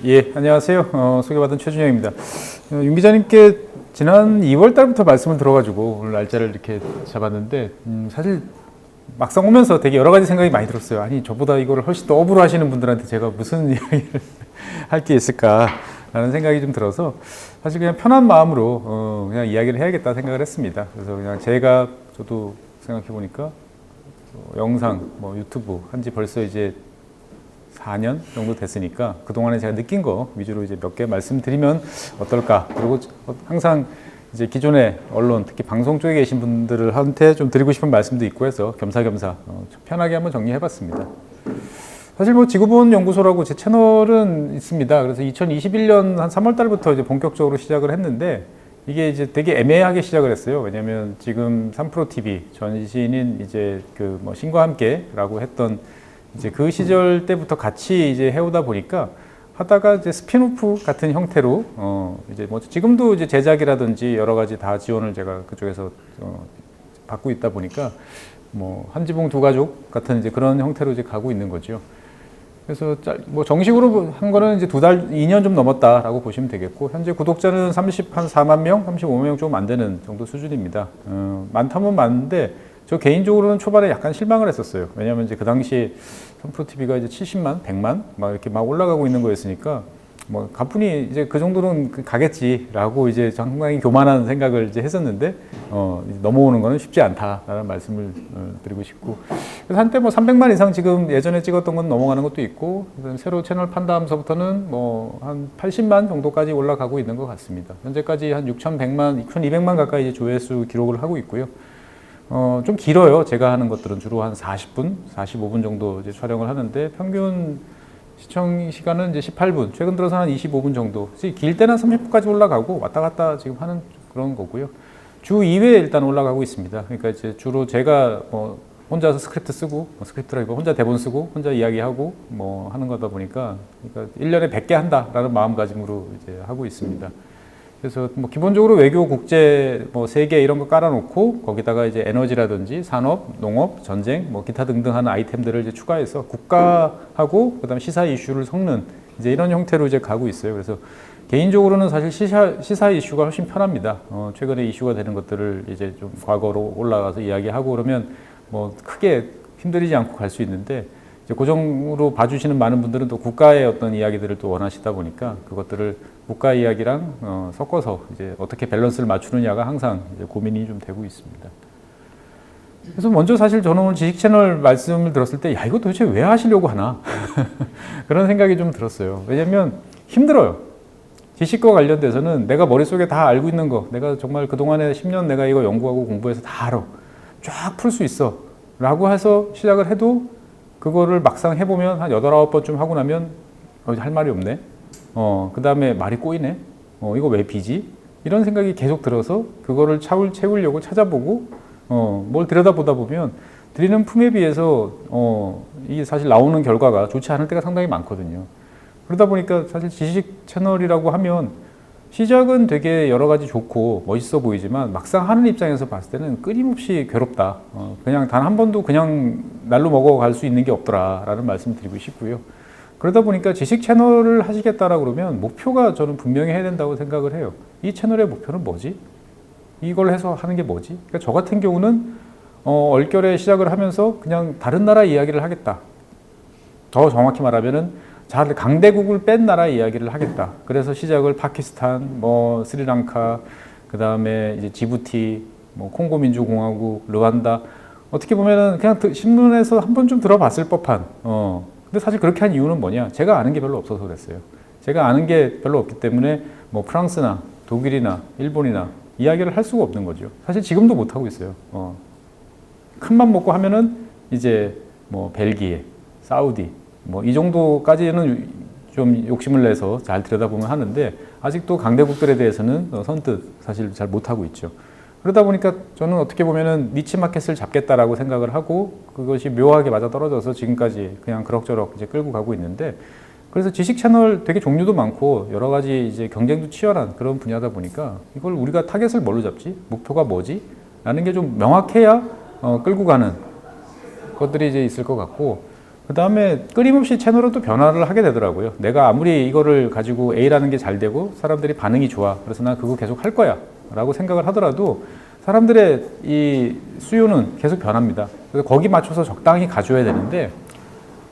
예, 안녕하세요. 소개받은 최준영입니다. 윤 기자님께 지난 2월 달부터 말씀을 들어가지고 오늘 날짜를 이렇게 잡았는데 사실 막상 오면서 되게 여러 가지 생각이 많이 들었어요. 아니, 저보다 이거를 훨씬 더 업으로 하시는 분들한테 제가 무슨 이야기를 할 게 있을까라는 생각이 좀 들어서 사실 그냥 편한 마음으로 그냥 이야기를 해야겠다 생각을 했습니다. 그래서 그냥 저도 생각해 보니까 영상, 유튜브 한지 벌써 이제 4년 정도 됐으니까 그동안에 제가 느낀 거 위주로 이제 몇 개 말씀드리면 어떨까. 그리고 항상 이제 기존의 언론, 특히 방송 쪽에 계신 분들한테 좀 드리고 싶은 말씀도 있고 해서 겸사겸사 편하게 한번 정리해 봤습니다. 사실 지구보온 연구소라고 제 채널은 있습니다. 그래서 2021년 한 3월 달부터 이제 본격적으로 시작을 했는데 이게 이제 되게 애매하게 시작을 했어요. 왜냐면 지금 3프로 TV 전신인 이제 신과 함께라고 했던 이제 그 시절 때부터 같이 이제 해오다 보니까 하다가 이제 스핀오프 같은 형태로 이제 지금도 이제 제작이라든지 여러 가지 다 지원을 제가 그쪽에서 받고 있다 보니까 한지붕 두 가족 같은 이제 그런 형태로 이제 가고 있는 거죠. 그래서 정식으로 한 거는 이제 2년 좀 넘었다라고 보시면 되겠고, 현재 구독자는 한 4만 명, 35만 명 조금 안 되는 정도 수준입니다. 많다면 많은데 저 개인적으로는 초반에 약간 실망을 했었어요. 왜냐하면 이제 그 당시에 3프로 TV가 이제 70만, 100만 이렇게 올라가고 있는 거였으니까 가뿐히 이제 그 정도는 가겠지라고 이제 상당히 교만한 생각을 이제 했었는데 넘어오는 거는 쉽지 않다라는 말씀을 드리고 싶고, 그래서 한때 300만 이상 지금 예전에 찍었던 건 넘어가는 것도 있고, 새로 채널 판다면서부터는 한 80만 정도까지 올라가고 있는 것 같습니다. 현재까지 한 6,100만, 6,200만 가까이 이제 조회수 기록을 하고 있고요. 좀 길어요. 제가 하는 것들은 주로 한 40분, 45분 정도 이제 촬영을 하는데 평균 시청 시간은 이제 18분, 최근 들어서 한 25분 정도. 길 때는 30분까지 올라가고 왔다 갔다 지금 하는 그런 거고요. 주 2회 일단 올라가고 있습니다. 그러니까 이제 주로 제가 혼자서 스크립트 쓰고, 스크립트라기보다 혼자 대본 쓰고, 혼자 이야기하고 하는 거다 보니까, 그러니까 1년에 100개 한다라는 마음가짐으로 이제 하고 있습니다. 그래서 기본적으로 외교, 국제, 세계 이런 거 깔아놓고 거기다가 이제 에너지라든지 산업, 농업, 전쟁, 기타 등등 하는 아이템들을 이제 추가해서 국가하고 그다음 시사 이슈를 섞는 이제 이런 형태로 이제 가고 있어요. 그래서 개인적으로는 사실 시사 이슈가 훨씬 편합니다. 최근에 이슈가 되는 것들을 이제 좀 과거로 올라가서 이야기하고 그러면 크게 힘들이지 않고 갈 수 있는데, 이제 고정으로 봐주시는 많은 분들은 또 국가의 어떤 이야기들을 또 원하시다 보니까 그것들을 국가 이야기랑 섞어서 이제 어떻게 밸런스를 맞추느냐가 항상 이제 고민이 좀 되고 있습니다. 그래서 먼저 사실 저는 오늘 지식 채널 말씀을 들었을 때, 야, 이거 도대체 왜 하시려고 하나? 그런 생각이 좀 들었어요. 왜냐면 힘들어요. 지식과 관련돼서는 내가 머릿속에 다 알고 있는 거, 내가 정말 그동안에 10년 내가 이거 연구하고 공부해서 다 알아. 쫙 풀 수 있어. 라고 해서 시작을 해도 그거를 막상 해보면 한 8, 9번쯤 하고 나면 할 말이 없네. 그 다음에 말이 꼬이네. 이거 왜 비지? 이런 생각이 계속 들어서 그거를 채우려고 찾아보고 뭘 들여다보다 보면 드리는 품에 비해서 이게 사실 나오는 결과가 좋지 않을 때가 상당히 많거든요. 그러다 보니까 사실 지식 채널이라고 하면 시작은 되게 여러 가지 좋고 멋있어 보이지만 막상 하는 입장에서 봤을 때는 끊임없이 괴롭다. 그냥 단 한 번도 그냥 날로 먹어갈 수 있는 게 없더라라는 말씀 드리고 싶고요. 그러다 보니까 지식 채널을 하시겠다라 그러면 목표가 저는 분명히 해야 된다고 생각을 해요. 이 채널의 목표는 뭐지? 이걸 해서 하는 게 뭐지? 그러니까 저 같은 경우는 얼결에 시작을 하면서 그냥 다른 나라 이야기를 하겠다. 더 정확히 말하면은 강대국을 뺀 나라 이야기를 하겠다. 그래서 시작을 파키스탄, 스리랑카, 그 다음에 이제 지부티, 콩고 민주공화국, 르완다. 어떻게 보면은 그냥 신문에서 한 번쯤 들어봤을 법한. 근데 사실 그렇게 한 이유는 뭐냐? 제가 아는 게 별로 없어서 그랬어요. 제가 아는 게 별로 없기 때문에 프랑스나 독일이나 일본이나 이야기를 할 수가 없는 거죠. 사실 지금도 못 하고 있어요. 큰맘 먹고 하면은 이제 벨기에, 사우디. 이 정도까지는 좀 욕심을 내서 잘 들여다보면 하는데, 아직도 강대국들에 대해서는 선뜻 사실 잘 못하고 있죠. 그러다 보니까 저는 어떻게 보면은 니치 마켓을 잡겠다라고 생각을 하고 그것이 묘하게 맞아떨어져서 지금까지 그냥 그럭저럭 이제 끌고 가고 있는데, 그래서 지식 채널 되게 종류도 많고 여러 가지 이제 경쟁도 치열한 그런 분야다 보니까 이걸 우리가 타겟을 뭘로 잡지? 목표가 뭐지? 라는 게 좀 명확해야 끌고 가는 것들이 이제 있을 것 같고, 그 다음에 끊임없이 채널은 또 변화를 하게 되더라고요. 내가 아무리 이거를 가지고 A라는 게 잘 되고 사람들이 반응이 좋아. 그래서 난 그거 계속 할 거야. 라고 생각을 하더라도 사람들의 이 수요는 계속 변합니다. 그래서 거기 맞춰서 적당히 가져야 되는데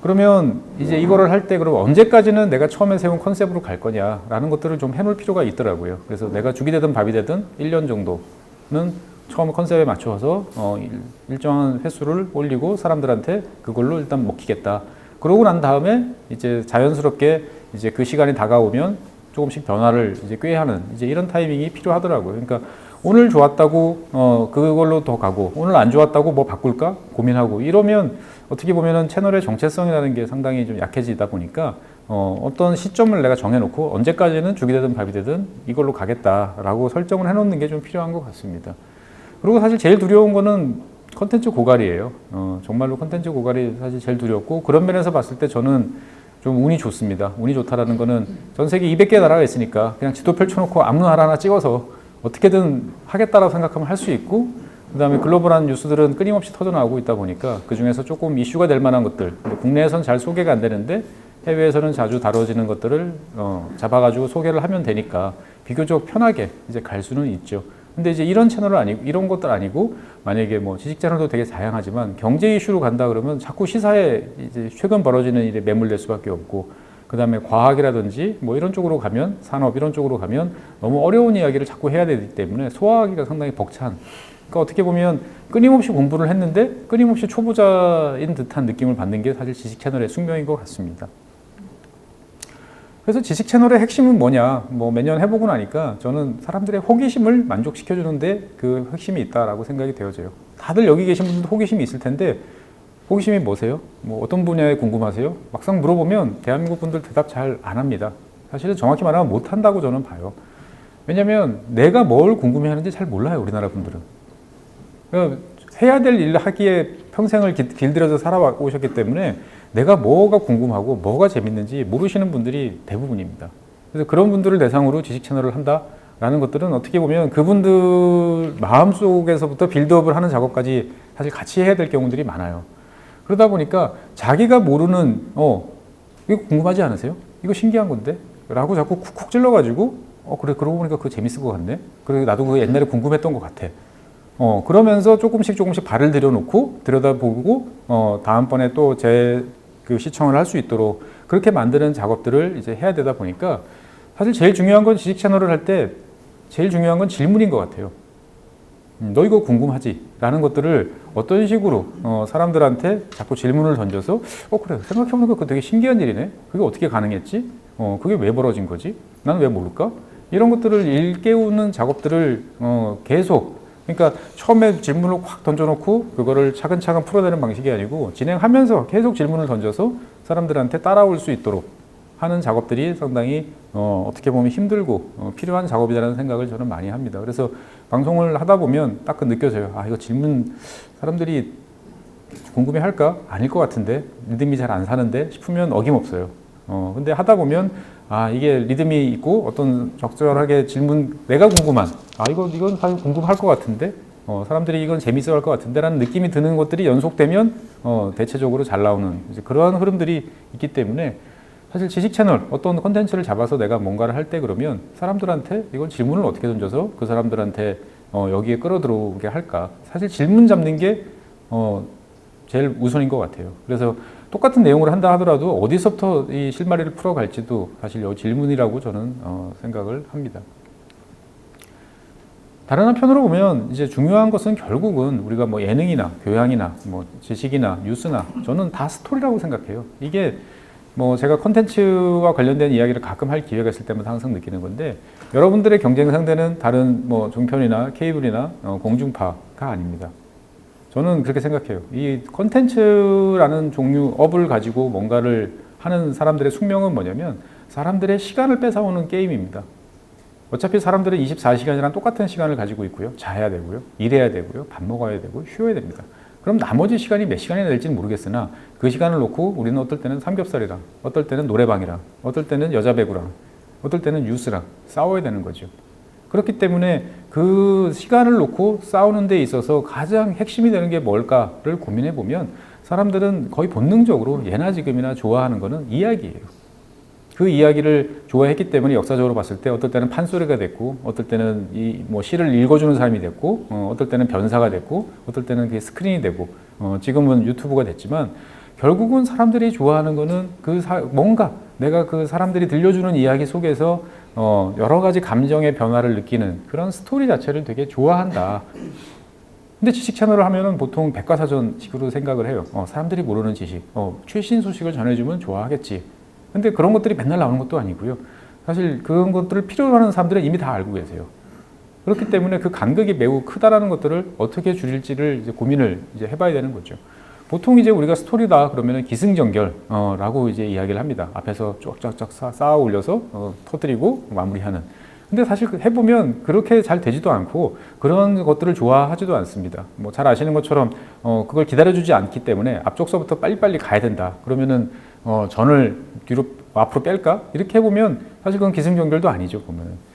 그러면 이제 이거를 할 때 그럼 언제까지는 내가 처음에 세운 컨셉으로 갈 거냐라는 것들을 좀 해놓을 필요가 있더라고요. 그래서 내가 죽이 되든 밥이 되든 1년 정도는 처음 컨셉에 맞춰서 일정한 횟수를 올리고 사람들한테 그걸로 일단 먹히겠다. 그러고 난 다음에 이제 자연스럽게 이제 그 시간이 다가오면 조금씩 변화를 이제 꾀하는 이제 이런 타이밍이 필요하더라고요. 그러니까 오늘 좋았다고 그걸로 더 가고 오늘 안 좋았다고 뭐 바꿀까 고민하고 이러면 어떻게 보면은 채널의 정체성이라는 게 상당히 좀 약해지다 보니까 어떤 시점을 내가 정해놓고 언제까지는 죽이 되든 밥이 되든 이걸로 가겠다라고 설정을 해놓는 게 좀 필요한 것 같습니다. 그리고 사실 제일 두려운 거는 컨텐츠 고갈이에요. 정말로 컨텐츠 고갈이 사실 제일 두렵고 그런 면에서 봤을 때 저는 좀 운이 좋습니다. 운이 좋다라는 거는 전 세계 200개 나라가 있으니까 그냥 지도 펼쳐놓고 아무 나라 하나 찍어서 어떻게든 하겠다라고 생각하면 할 수 있고 그 다음에 글로벌한 뉴스들은 끊임없이 터져나오고 있다 보니까 그 중에서 조금 이슈가 될 만한 것들 국내에선 잘 소개가 안 되는데 해외에서는 자주 다뤄지는 것들을 잡아가지고 소개를 하면 되니까 비교적 편하게 이제 갈 수는 있죠. 근데 이제 이런 채널은 아니고 이런 것들 아니고 만약에 뭐 지식 채널도 되게 다양하지만 경제 이슈로 간다 그러면 자꾸 시사에 이제 최근 벌어지는 일에 매몰될 수밖에 없고 그 다음에 과학이라든지 뭐 이런 쪽으로 가면 산업 이런 쪽으로 가면 너무 어려운 이야기를 자꾸 해야 되기 때문에 소화하기가 상당히 벅찬. 그러니까 어떻게 보면 끊임없이 공부를 했는데 끊임없이 초보자인 듯한 느낌을 받는 게 사실 지식 채널의 숙명인 것 같습니다. 그래서 지식 채널의 핵심은 뭐냐, 뭐 매년 해보고 나니까 저는 사람들의 호기심을 만족시켜주는데 그 핵심이 있다라고 생각이 되어져요. 다들 여기 계신 분들도 호기심이 있을 텐데 호기심이 뭐세요? 뭐 어떤 분야에 궁금하세요? 막상 물어보면 대한민국 분들 대답 잘 안 합니다. 사실은 정확히 말하면 못 한다고 저는 봐요. 왜냐면 내가 뭘 궁금해하는지 잘 몰라요, 우리나라 분들은. 그러니까 해야 될 일 하기에 평생을 길들여서 살아오셨기 때문에 내가 뭐가 궁금하고 뭐가 재밌는지 모르시는 분들이 대부분입니다. 그래서 그런 분들을 대상으로 지식 채널을 한다라는 것들은 어떻게 보면 그분들 마음속에서부터 빌드업을 하는 작업까지 사실 같이 해야 될 경우들이 많아요. 그러다 보니까 자기가 모르는 이거 궁금하지 않으세요? 이거 신기한 건데? 라고 자꾸 쿡쿡 찔러가지고 그래 그러고 보니까 그거 재밌을 것 같네? 그래 나도 그거 옛날에 궁금했던 것 같아. 그러면서 조금씩 발을 들여놓고 들여다보고 다음번에 또 그 시청을 할 수 있도록 그렇게 만드는 작업들을 이제 해야 되다 보니까 사실 제일 중요한 건 지식 채널을 할 때 제일 중요한 건 질문인 것 같아요. 너 이거 궁금하지? 라는 것들을 어떤 식으로 사람들한테 자꾸 질문을 던져서 그래 생각해보니까 그거 되게 신기한 일이네. 그게 어떻게 가능했지? 그게 왜 벌어진 거지? 나는 왜 모를까? 이런 것들을 일깨우는 작업들을 계속 그러니까 처음에 질문을 확 던져놓고 그거를 차근차근 풀어내는 방식이 아니고 진행하면서 계속 질문을 던져서 사람들한테 따라올 수 있도록 하는 작업들이 상당히 어떻게 보면 힘들고 필요한 작업이라는 생각을 저는 많이 합니다. 그래서 방송을 하다 보면 딱 느껴져요. 이거 질문 사람들이 궁금해할까? 아닐 것 같은데 리듬이 잘 안 사는데 싶으면 어김없어요. 근데 하다 보면 이게 리듬이 있고 어떤 적절하게 질문 내가 궁금한 이건 사실 궁금할 것 같은데 사람들이 이건 재밌어 할 것 같은데 라는 느낌이 드는 것들이 연속되면 대체적으로 잘 나오는 이제 그러한 흐름들이 있기 때문에 사실 지식 채널 어떤 콘텐츠를 잡아서 내가 뭔가를 할 때 그러면 사람들한테 이걸 질문을 어떻게 던져서 그 사람들한테 여기에 끌어들어오게 할까 사실 질문 잡는 게 제일 우선인 것 같아요. 그래서 똑같은 내용을 한다 하더라도 어디서부터 이 실마리를 풀어갈지도 사실 이 질문이라고 저는 생각을 합니다. 다른 한편으로 보면 이제 중요한 것은 결국은 우리가 뭐 예능이나 교양이나 뭐 지식이나 뉴스나 저는 다 스토리라고 생각해요. 이게 뭐 제가 콘텐츠와 관련된 이야기를 가끔 할 기회가 있을 때마다 항상 느끼는 건데 여러분들의 경쟁 상대는 다른 뭐 종편이나 케이블이나 공중파가 아닙니다. 저는 그렇게 생각해요. 이 콘텐츠라는 종류 업을 가지고 뭔가를 하는 사람들의 숙명은 뭐냐면 사람들의 시간을 뺏어오는 게임입니다. 어차피 사람들은 24시간이랑 똑같은 시간을 가지고 있고요. 자야 되고요. 일해야 되고요. 밥 먹어야 되고 쉬어야 됩니다. 그럼 나머지 시간이 몇 시간이나 될지는 모르겠으나 그 시간을 놓고 우리는 어떨 때는 삼겹살이랑 어떨 때는 노래방이랑 어떨 때는 여자 배구랑 어떨 때는 뉴스랑 싸워야 되는 거죠. 그렇기 때문에 그 시간을 놓고 싸우는 데 있어서 가장 핵심이 되는 게 뭘까를 고민해 보면 사람들은 거의 본능적으로 예나 지금이나 좋아하는 거는 이야기예요. 그 이야기를 좋아했기 때문에 역사적으로 봤을 때 어떨 때는 판소리가 됐고, 어떨 때는 이 뭐 시를 읽어주는 사람이 됐고, 어떨 때는 변사가 됐고, 어떨 때는 그게 스크린이 되고, 지금은 유튜브가 됐지만 결국은 사람들이 좋아하는 거는 뭔가 내가 그 사람들이 들려주는 이야기 속에서 여러 가지 감정의 변화를 느끼는 그런 스토리 자체를 되게 좋아한다. 근데 지식 채널을 하면은 보통 백과사전식으로 생각을 해요. 사람들이 모르는 지식, 최신 소식을 전해주면 좋아하겠지. 근데 그런 것들이 맨날 나오는 것도 아니고요. 사실 그런 것들을 필요로 하는 사람들은 이미 다 알고 계세요. 그렇기 때문에 그 간극이 매우 크다라는 것들을 어떻게 줄일지를 이제 고민을 이제 해봐야 되는 거죠. 보통 이제 우리가 스토리다 그러면은 기승전결라고 이제 이야기를 합니다. 앞에서 쫙쫙쫙 쌓아 올려서 터뜨리고 마무리하는. 근데 사실 해보면 그렇게 잘 되지도 않고 그런 것들을 좋아하지도 않습니다. 뭐 잘 아시는 것처럼 그걸 기다려주지 않기 때문에 앞쪽서부터 빨리빨리 가야 된다. 그러면은 전을 뒤로 앞으로 뺄까? 이렇게 해보면 사실 그건 기승전결도 아니죠, 보면은.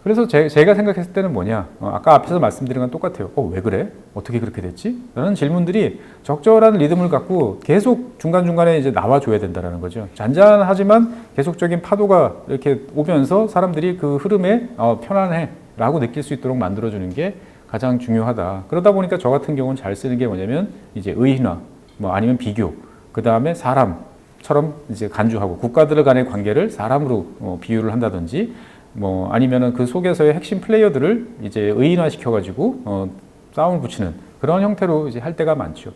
그래서 제가 생각했을 때는 뭐냐, 아까 앞에서 말씀드린 건 똑같아요. 왜 그래? 어떻게 그렇게 됐지? 라는 질문들이 적절한 리듬을 갖고 계속 중간중간에 이제 나와줘야 된다는 거죠. 잔잔하지만 계속적인 파도가 이렇게 오면서 사람들이 그 흐름에 편안해 라고 느낄 수 있도록 만들어주는 게 가장 중요하다. 그러다 보니까 저 같은 경우는 잘 쓰는 게 뭐냐면 이제 의인화, 뭐 아니면 비교, 그 다음에 사람처럼 이제 간주하고 국가들 간의 관계를 사람으로 비유를 한다든지 뭐 아니면은 그 속에서의 핵심 플레이어들을 이제 의인화 시켜가지고 싸움을 붙이는 그런 형태로 이제 할 때가 많죠.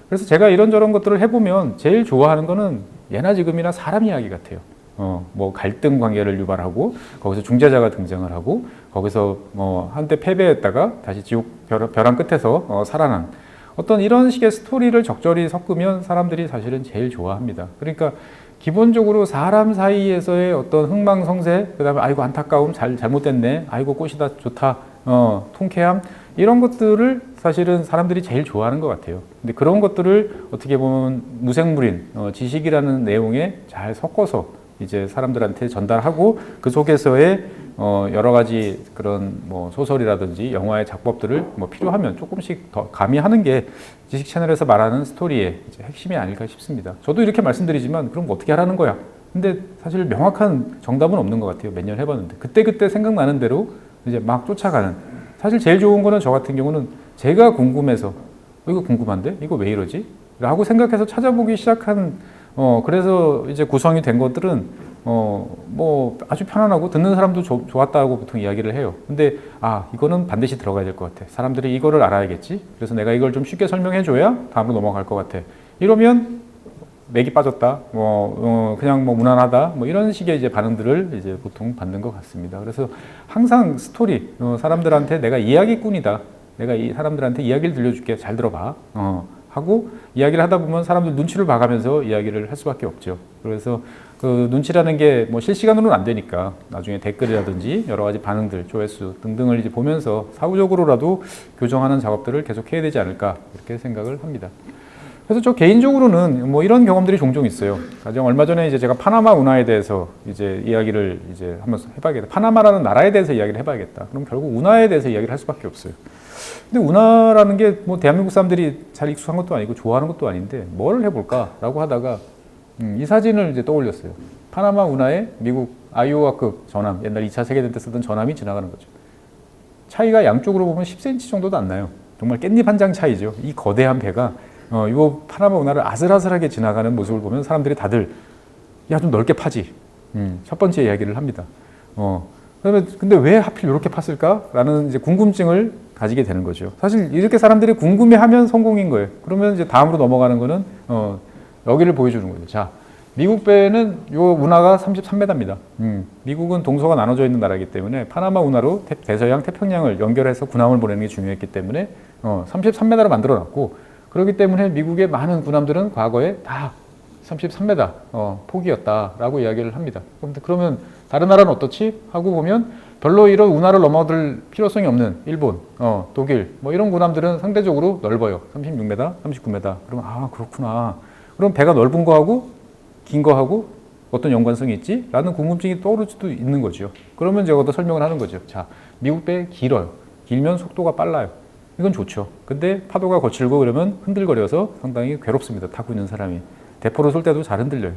그래서 제가 이런저런 것들을 해보면 제일 좋아하는 거는 예나 지금이나 사람 이야기 같아요. 뭐 갈등 관계를 유발하고 거기서 중재자가 등장을 하고 거기서 한때 패배했다가 다시 지옥 벼랑 끝에서 살아난 어떤 이런 식의 스토리를 적절히 섞으면 사람들이 사실은 제일 좋아합니다. 그러니까 기본적으로 사람 사이에서의 어떤 흥망성쇠, 그 다음에 아이고 안타까움, 잘못됐네, 아이고 꽃이다 좋다, 통쾌함 이런 것들을 사실은 사람들이 제일 좋아하는 것 같아요. 근데 그런 것들을 어떻게 보면 무생물인 지식이라는 내용에 잘 섞어서 이제 사람들한테 전달하고 그 속에서의 여러 가지 그런 뭐 소설이라든지 영화의 작법들을 뭐 필요하면 조금씩 더 가미하는 게 지식 채널에서 말하는 스토리의 이제 핵심이 아닐까 싶습니다. 저도 이렇게 말씀드리지만 그럼 어떻게 하라는 거야? 근데 사실 명확한 정답은 없는 것 같아요. 몇 년 해봤는데 그때 생각나는 대로 이제 막 쫓아가는. 사실 제일 좋은 거는 저 같은 경우는 제가 궁금해서 이거 궁금한데 이거 왜 이러지? 라고 생각해서 찾아보기 시작한 그래서 이제 구성이 된 것들은 뭐 아주 편안하고 듣는 사람도 좋았다고 보통 이야기를 해요. 근데 이거는 반드시 들어가야 될 것 같아. 사람들이 이거를 알아야겠지. 그래서 내가 이걸 좀 쉽게 설명해 줘야 다음으로 넘어갈 것 같아. 이러면 맥이 빠졌다. 그냥 뭐 무난하다. 뭐 이런 식의 이제 반응들을 이제 보통 받는 것 같습니다. 그래서 항상 스토리 사람들한테 내가 이야기꾼이다. 내가 이 사람들한테 이야기를 들려줄게. 잘 들어봐. 하고 이야기를 하다 보면 사람들 눈치를 봐가면서 이야기를 할 수밖에 없죠. 그래서 그 눈치라는 게 뭐 실시간으로는 안 되니까 나중에 댓글이라든지 여러 가지 반응들, 조회수 등등을 이제 보면서 사후적으로라도 교정하는 작업들을 계속 해야 되지 않을까 이렇게 생각을 합니다. 그래서 저 개인적으로는 뭐 이런 경험들이 종종 있어요. 가령 얼마 전에 이제 제가 파나마 운하에 대해서 이제 이야기를 이제 한번 해봐야겠다. 파나마라는 나라에 대해서 이야기를 해봐야겠다. 그럼 결국 운하에 대해서 이야기를 할 수밖에 없어요. 근데 운하라는 게 뭐 대한민국 사람들이 잘 익숙한 것도 아니고 좋아하는 것도 아닌데 뭘 해볼까라고 하다가 이 사진을 이제 떠올렸어요. 파나마 운하에 미국 아이오와급 전함, 옛날 2차 세계대전 때 쓰던 전함이 지나가는 거죠. 차이가 양쪽으로 보면 10cm 정도도 안 나요. 정말 깻잎 한 장 차이죠. 이 거대한 배가 이 파나마 운하를 아슬아슬하게 지나가는 모습을 보면 사람들이 다들 야, 좀 넓게 파지. 첫 번째 이야기를 합니다. 그러면 근데 왜 하필 이렇게 팠을까라는 이제 궁금증을 가지게 되는 거죠. 사실 이렇게 사람들이 궁금해하면 성공인 거예요. 그러면 이제 다음으로 넘어가는 거는 여기를 보여주는 거죠. 자, 미국 배는 요 운하가 33m입니다. 미국은 동서가 나눠져 있는 나라이기 때문에 파나마 운하로 대서양, 태평양을 연결해서 군함을 보내는 게 중요했기 때문에 33m로 만들어 놨고 그렇기 때문에 미국의 많은 군함들은 과거에 다 33m 폭이었다라고 이야기를 합니다. 그러면 다른 나라는 어떻지? 하고 보면 별로 이런 운하를 넘어들 필요성이 없는 일본, 독일 뭐 이런 군함들은 상대적으로 넓어요. 36m, 39m. 그러면 그렇구나. 그럼 배가 넓은 거하고 긴 거하고 어떤 연관성이 있지? 라는 궁금증이 떠오를 수도 있는 거죠. 그러면 제가 더 설명을 하는 거죠. 자, 미국 배 길어요. 길면 속도가 빨라요. 이건 좋죠. 근데 파도가 거칠고 그러면 흔들거려서 상당히 괴롭습니다. 타고 있는 사람이. 대포를 쏠 때도 잘 흔들려요.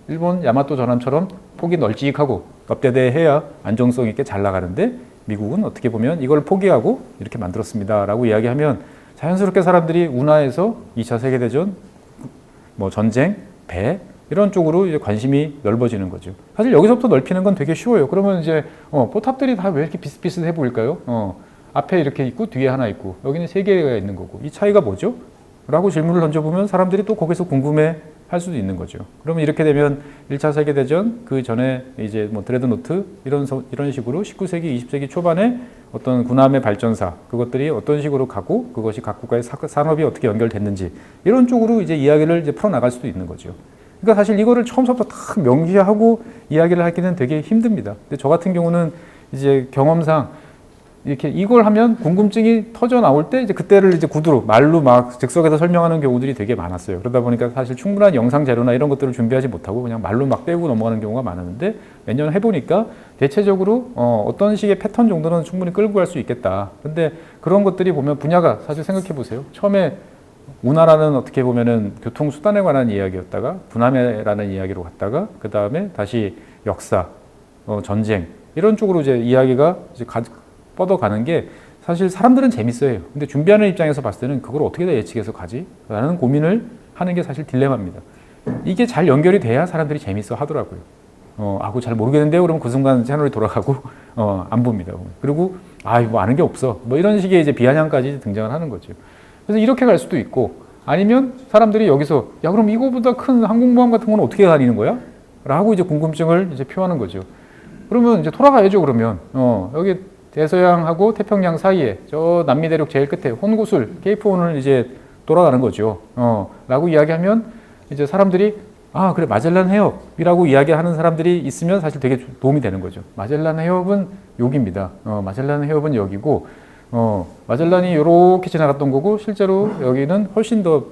일본 야마토 전함처럼 폭이 널찍하고 납대대해야 안정성 있게 잘 나가는데 미국은 어떻게 보면 이걸 포기하고 이렇게 만들었습니다. 라고 이야기하면 자연스럽게 사람들이 운하에서 2차 세계대전, 뭐 전쟁, 배 이런 쪽으로 이제 관심이 넓어지는 거죠. 사실 여기서부터 넓히는 건 되게 쉬워요. 그러면 이제 포탑들이 다 왜 이렇게 비슷비슷해 보일까요? 앞에 이렇게 있고 뒤에 하나 있고 여기는 세 개가 있는 거고 이 차이가 뭐죠? 라고 질문을 던져보면 사람들이 또 거기서 궁금해 할 수도 있는 거죠. 그러면 이렇게 되면 1차 세계대전 그 전에 이제 뭐 드레드노트 이런 식으로 19세기, 20세기 초반에 어떤 군함의 발전사 그것들이 어떤 식으로 가고 그것이 각 국가의 산업이 어떻게 연결됐는지 이런 쪽으로 이제 이야기를 이제 풀어나갈 수도 있는 거죠. 그러니까 사실 이거를 처음부터 다 명시하고 이야기를 하기는 되게 힘듭니다. 근데 저 같은 경우는 이제 경험상 이렇게 이걸 하면 궁금증이 터져 나올 때 이제 그때를 이제 구두로 말로 막 즉석에서 설명하는 경우들이 되게 많았어요. 그러다 보니까 사실 충분한 영상 자료나 이런 것들을 준비하지 못하고 그냥 말로 막 떼고 넘어가는 경우가 많았는데 몇 년 해보니까 대체적으로 어떤 식의 패턴 정도는 충분히 끌고 갈 수 있겠다. 근데 그런 것들이 보면 분야가 사실 생각해 보세요. 처음에 운하라는 어떻게 보면은 교통수단에 관한 이야기였다가 군함이라는 이야기로 갔다가 그 다음에 다시 역사, 전쟁 이런 쪽으로 이제 이야기가 이제 뻗어가는 게 사실 사람들은 재밌어요. 근데 준비하는 입장에서 봤을 때는 그걸 어떻게 다 예측해서 가지? 라는 고민을 하는 게 사실 딜레마입니다. 이게 잘 연결이 돼야 사람들이 재밌어 하더라고요. 그거 잘 모르겠는데요. 그러면 그 순간 채널이 돌아가고, 안 봅니다. 그리고, 뭐 아는 게 없어. 뭐 이런 식의 이제 비아냥까지 등장을 하는 거죠. 그래서 이렇게 갈 수도 있고, 아니면 사람들이 여기서, 야, 그럼 이거보다 큰 항공모함 같은 건 어떻게 다니는 거야? 라고 이제 궁금증을 이제 표하는 거죠. 그러면 이제 돌아가야죠, 그러면. 여기 대서양하고 태평양 사이에 저 남미 대륙 제일 끝에 혼구술 케이프혼을 이제 돌아가는 거죠. 라고 이야기하면 이제 사람들이 그래 마젤란 해협이라고 이야기하는 사람들이 있으면 사실 되게 도움이 되는 거죠. 마젤란 해협은 여기입니다. 마젤란 해협은 여기고 마젤란이 이렇게 지나갔던 거고 실제로 여기는 훨씬 더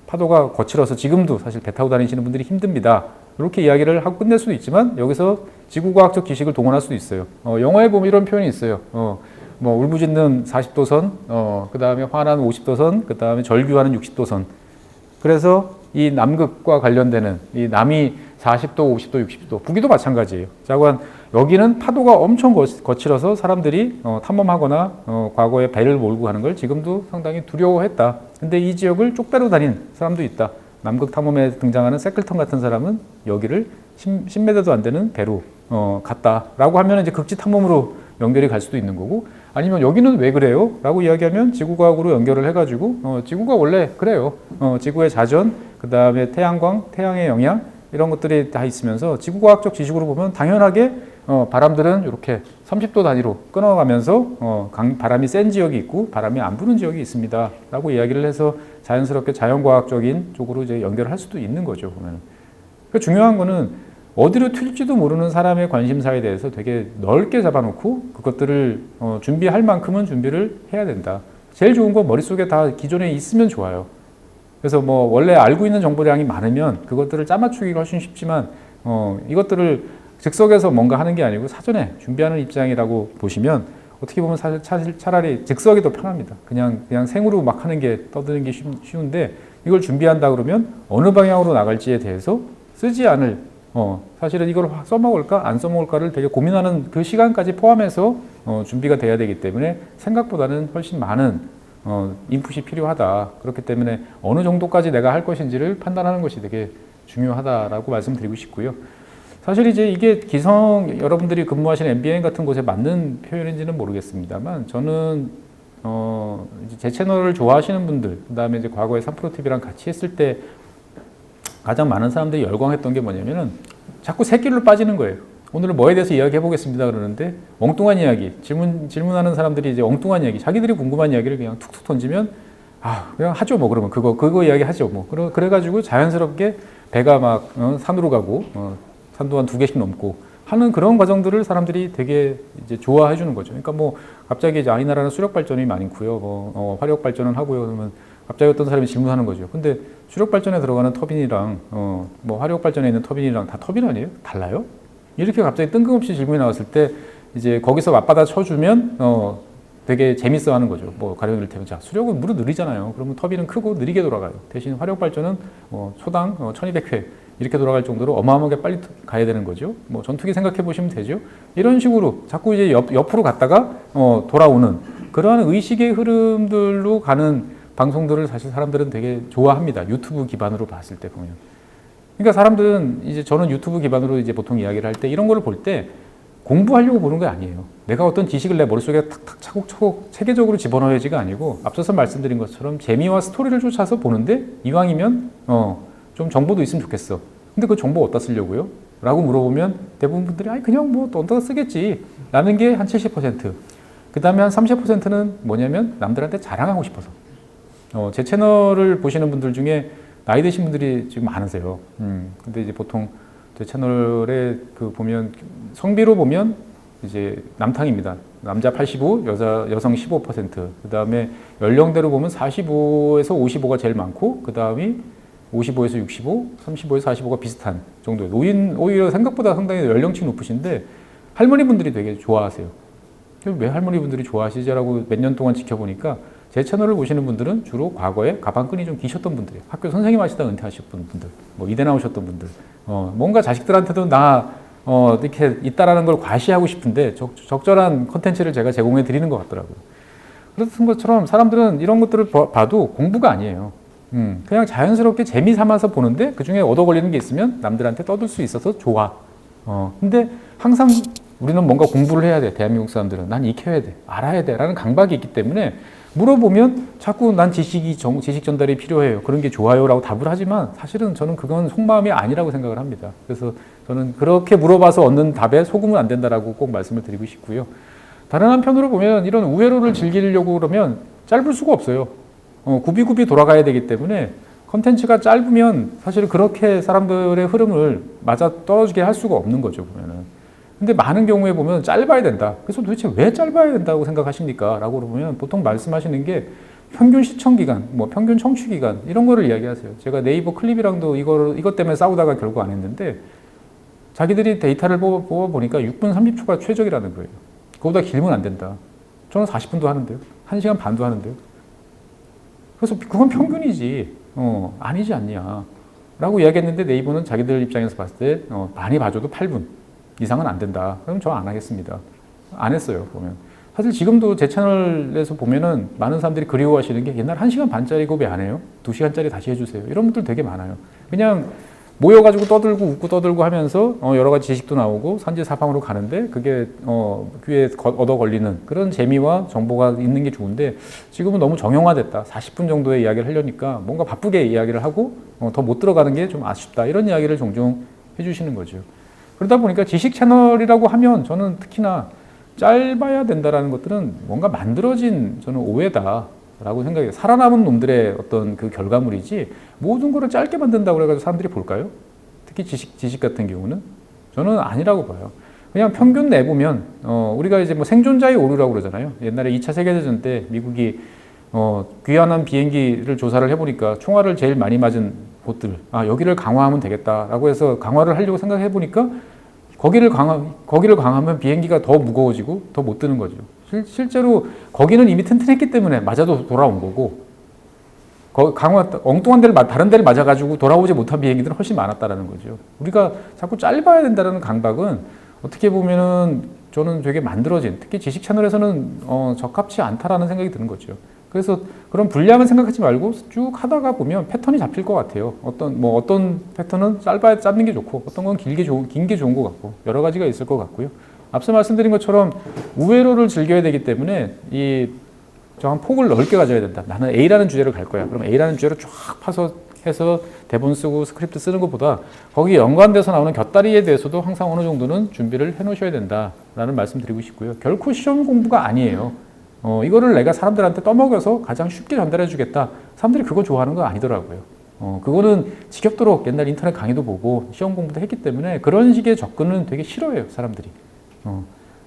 파도가 거칠어서 지금도 사실 배 타고 다니시는 분들이 힘듭니다. 이렇게 이야기를 하고 끝낼 수도 있지만 여기서 지구과학적 지식을 동원할 수도 있어요. 영화에 보면 이런 표현이 있어요. 뭐 울부짖는 40도선, 그 다음에 환한 50도선, 그 다음에 절규하는 60도선. 그래서 이 남극과 관련되는 이 남이 40도, 50도, 60도, 북위도 마찬가지예요. 자관 여기는 파도가 엄청 거칠어서 사람들이 탐험하거나 과거에 배를 몰고 가는 걸 지금도 상당히 두려워했다. 근데 이 지역을 쪽배로 다닌 사람도 있다. 남극 탐험에 등장하는 세클턴 같은 사람은 여기를 10m도 안 되는 배로 갔다라고 하면 이제 극지 탐험으로 연결이 갈 수도 있는 거고 아니면 여기는 왜 그래요? 라고 이야기하면 지구과학으로 연결을 해가지고 지구가 원래 그래요. 지구의 자전, 그 다음에 태양광, 태양의 영향 이런 것들이 다 있으면서 지구과학적 지식으로 보면 당연하게 바람들은 이렇게 30도 단위로 끊어가면서 바람이 센 지역이 있고 바람이 안 부는 지역이 있습니다. 라고 이야기를 해서 자연스럽게 자연과학적인 쪽으로 이제 연결을 할 수도 있는 거죠. 보면. 그러니까 중요한 거는 어디로 튈지도 모르는 사람의 관심사에 대해서 되게 넓게 잡아놓고 그것들을 준비할 만큼은 준비를 해야 된다. 제일 좋은 건 머릿속에 다 기존에 있으면 좋아요. 그래서 뭐 원래 알고 있는 정보량이 많으면 그것들을 짜맞추기가 훨씬 쉽지만 이것들을 즉석에서 뭔가 하는 게 아니고 사전에 준비하는 입장이라고 보시면 어떻게 보면 사실 차라리 즉석이 더 편합니다. 그냥 생으로 막 하는 게 떠드는 게 쉬운데 이걸 준비한다 그러면 어느 방향으로 나갈지에 대해서 쓰지 않을 사실은 이걸 써먹을까 안 써먹을까를 되게 고민하는 그 시간까지 포함해서 준비가 돼야 되기 때문에 생각보다는 훨씬 많은 인풋이 필요하다. 그렇기 때문에 어느 정도까지 내가 할 것인지를 판단하는 것이 되게 중요하다라고 말씀드리고 싶고요. 사실 이제 이게 기성 여러분들이 근무하시는 MBN 같은 곳에 맞는 표현인지는 모르겠습니다만 저는 이제 제 채널을 좋아하시는 분들 그다음에 이제 과거에 3프로TV랑 같이 했을 때 가장 많은 사람들이 열광했던 게 뭐냐면은 자꾸 새길로 빠지는 거예요. 오늘은 뭐에 대해서 이야기해 보겠습니다 그러는데 엉뚱한 이야기 질문하는 사람들이 이제 엉뚱한 이야기 자기들이 궁금한 이야기를 그냥 툭툭 던지면 그냥 하죠 뭐 그러면 그거 이야기 하죠 뭐 그래가지고 자연스럽게 배가 막 산으로 가고 산도 한 2개씩 넘고 하는 그런 과정들을 사람들이 되게 이제 좋아해 주는 거죠. 그러니까 뭐 갑자기 이제 이 나라는 수력 발전이 많고요, 뭐 화력 발전은 하고요. 그러면 갑자기 어떤 사람이 질문하는 거죠. 근데 수력 발전에 들어가는 터빈이랑 뭐 화력 발전에 있는 터빈이랑 다 터빈 아니에요? 달라요? 이렇게 갑자기 뜬금없이 질문이 나왔을 때 이제 거기서 맞받아 쳐주면 되게 재밌어 하는 거죠. 뭐 가령 이를테면 자, 수력은 물은 느리잖아요. 그러면 터빈은 크고 느리게 돌아가요. 대신 화력 발전은 초당 1200회 이렇게 돌아갈 정도로 어마어마하게 빨리 가야 되는 거죠. 뭐 전투기 생각해 보시면 되죠. 이런 식으로 자꾸 이제 옆으로 갔다가 돌아오는 그러한 의식의 흐름들로 가는 방송들을 사실 사람들은 되게 좋아합니다. 유튜브 기반으로 봤을 때 보면. 그러니까 사람들은 이제 저는 유튜브 기반으로 이제 보통 이야기를 할 때 이런 거를 볼 때 공부하려고 보는 게 아니에요. 내가 어떤 지식을 내 머릿속에 탁탁 차곡차곡 체계적으로 집어넣어야지가 아니고 앞서서 말씀드린 것처럼 재미와 스토리를 쫓아서 보는데 이왕이면 좀 정보도 있으면 좋겠어. 근데 그 정보 어디다 쓰려고요? 라고 물어보면 대부분 분들이 아니 그냥 뭐 어디다 쓰겠지 라는 게 한 70%. 그 다음에 한 30%는 뭐냐면 남들한테 자랑하고 싶어서. 제 채널을 보시는 분들 중에 나이 드신 분들이 지금 많으세요. 근데 이제 보통 제 채널에 보면 성비로 보면 이제 남탕입니다. 남자 85, 여성 15%. 그 다음에 연령대로 보면 45에서 55가 제일 많고, 그 다음이 55에서 65, 35에서 45가 비슷한 정도예요. 노인 오히려 생각보다 상당히 연령층이 높으신데 할머니 분들이 되게 좋아하세요. 왜 할머니 분들이 좋아하시지라고 몇 년 동안 지켜보니까 제 채널을 보시는 분들은 주로 과거에 가방끈이 좀 기셨던 분들이에요. 학교 선생님 하시다가 은퇴하셨던 분들, 뭐 이대 나오셨던 분들, 뭔가 자식들한테도 이렇게 있다라는 걸 과시하고 싶은데 적절한 컨텐츠를 제가 제공해 드리는 것 같더라고요. 그렇던 것처럼 사람들은 이런 것들을 봐도 공부가 아니에요. 그냥 자연스럽게 재미 삼아서 보는데 그 중에 얻어 걸리는 게 있으면 남들한테 떠들 수 있어서 좋아. 근데 항상 우리는 뭔가 공부를 해야 돼. 대한민국 사람들은 난 익혀야 돼, 알아야 돼 라는 강박이 있기 때문에 물어보면 자꾸 난 지식 전달이 필요해요. 그런 게 좋아요 라고 답을 하지만 사실은 저는 그건 속마음이 아니라고 생각을 합니다. 그래서 저는 그렇게 물어봐서 얻는 답에 속으면 안 된다라고 꼭 말씀을 드리고 싶고요. 다른 한편으로 보면 이런 우회로를 즐기려고 그러면 짧을 수가 없어요. 굽이굽이 돌아가야 되기 때문에 컨텐츠가 짧으면 사실 그렇게 사람들의 흐름을 맞아 떨어지게 할 수가 없는 거죠, 보면은. 근데 많은 경우에 보면 짧아야 된다. 그래서 도대체 왜 짧아야 된다고 생각하십니까? 라고 그러면 보통 말씀하시는 게 평균 시청 기간, 뭐 평균 청취 기간 이런 거를 이야기하세요. 제가 네이버 클립이랑도 이것 때문에 싸우다가 결국 안 했는데 자기들이 데이터를 뽑아보니까 6분 30초가 최적이라는 거예요. 그거보다 길면 안 된다. 저는 40분도 하는데요. 1시간 반도 하는데요. 그래서 그건 평균이지. 아니지 않냐. 라고 이야기했는데 네이버는 자기들 입장에서 봤을 때 많이 봐줘도 8분 이상은 안 된다. 그럼 저 안 하겠습니다. 안 했어요, 보면. 사실 지금도 제 채널에서 보면은 많은 사람들이 그리워하시는 게 옛날 1시간 반짜리 거 왜 안 해요? 2시간짜리 다시 해주세요. 이런 분들 되게 많아요. 그냥 모여가지고 웃고 떠들고 하면서 여러 가지 지식도 나오고 산지사방으로 가는데 그게 귀에 얻어 걸리는 그런 재미와 정보가 있는 게 좋은데 지금은 너무 정형화됐다. 40분 정도의 이야기를 하려니까 뭔가 바쁘게 이야기를 하고 더 못 들어가는 게 좀 아쉽다. 이런 이야기를 종종 해주시는 거죠. 그러다 보니까 지식 채널이라고 하면 저는 특히나 짧아야 된다라는 것들은 뭔가 만들어진 저는 오해다라고 생각해요. 살아남은 놈들의 어떤 그 결과물이지 모든 거를 짧게 만든다고 그래가지고 사람들이 볼까요? 특히 지식 같은 경우는 저는 아니라고 봐요. 그냥 평균 내보면 우리가 이제 뭐 생존자의 오류라고 그러잖아요. 옛날에 2차 세계대전 때 미국이 귀환한 비행기를 조사를 해보니까 총알을 제일 많이 맞은 곳들, 여기를 강화하면 되겠다라고 해서 강화를 하려고 생각해 보니까 거기를 강화하면 비행기가 더 무거워지고 더 못 뜨는 거죠. 실제로 거기는 이미 튼튼했기 때문에 맞아도 돌아온 거고 엉뚱한 데를 다른 데를 맞아가지고 돌아오지 못한 비행기들은 훨씬 많았다라는 거죠. 우리가 자꾸 짧아야 된다는 강박은 어떻게 보면은 저는 되게 만들어진, 특히 지식 채널에서는 적합치 않다라는 생각이 드는 거죠. 그래서 그런 분량을 생각하지 말고 쭉 하다가 보면 패턴이 잡힐 것 같아요. 어떤 패턴은 짧는 게 좋고, 어떤 건 긴 게 좋은 것 같고, 여러 가지가 있을 것 같고요. 앞서 말씀드린 것처럼 우회로를 즐겨야 되기 때문에 정한 폭을 넓게 가져야 된다. 나는 A라는 주제를 갈 거야. 그럼 A라는 주제를 쫙 파서 해서 대본 쓰고 스크립트 쓰는 것보다 거기 연관돼서 나오는 곁다리에 대해서도 항상 어느 정도는 준비를 해 놓으셔야 된다라는 말씀 드리고 싶고요. 결코 시험 공부가 아니에요. 이거를 내가 사람들한테 떠먹여서 가장 쉽게 전달해 주겠다. 사람들이 그거 좋아하는 거 아니더라고요. 그거는 지겹도록 옛날 인터넷 강의도 보고 시험 공부도 했기 때문에 그런 식의 접근은 되게 싫어해요, 사람들이.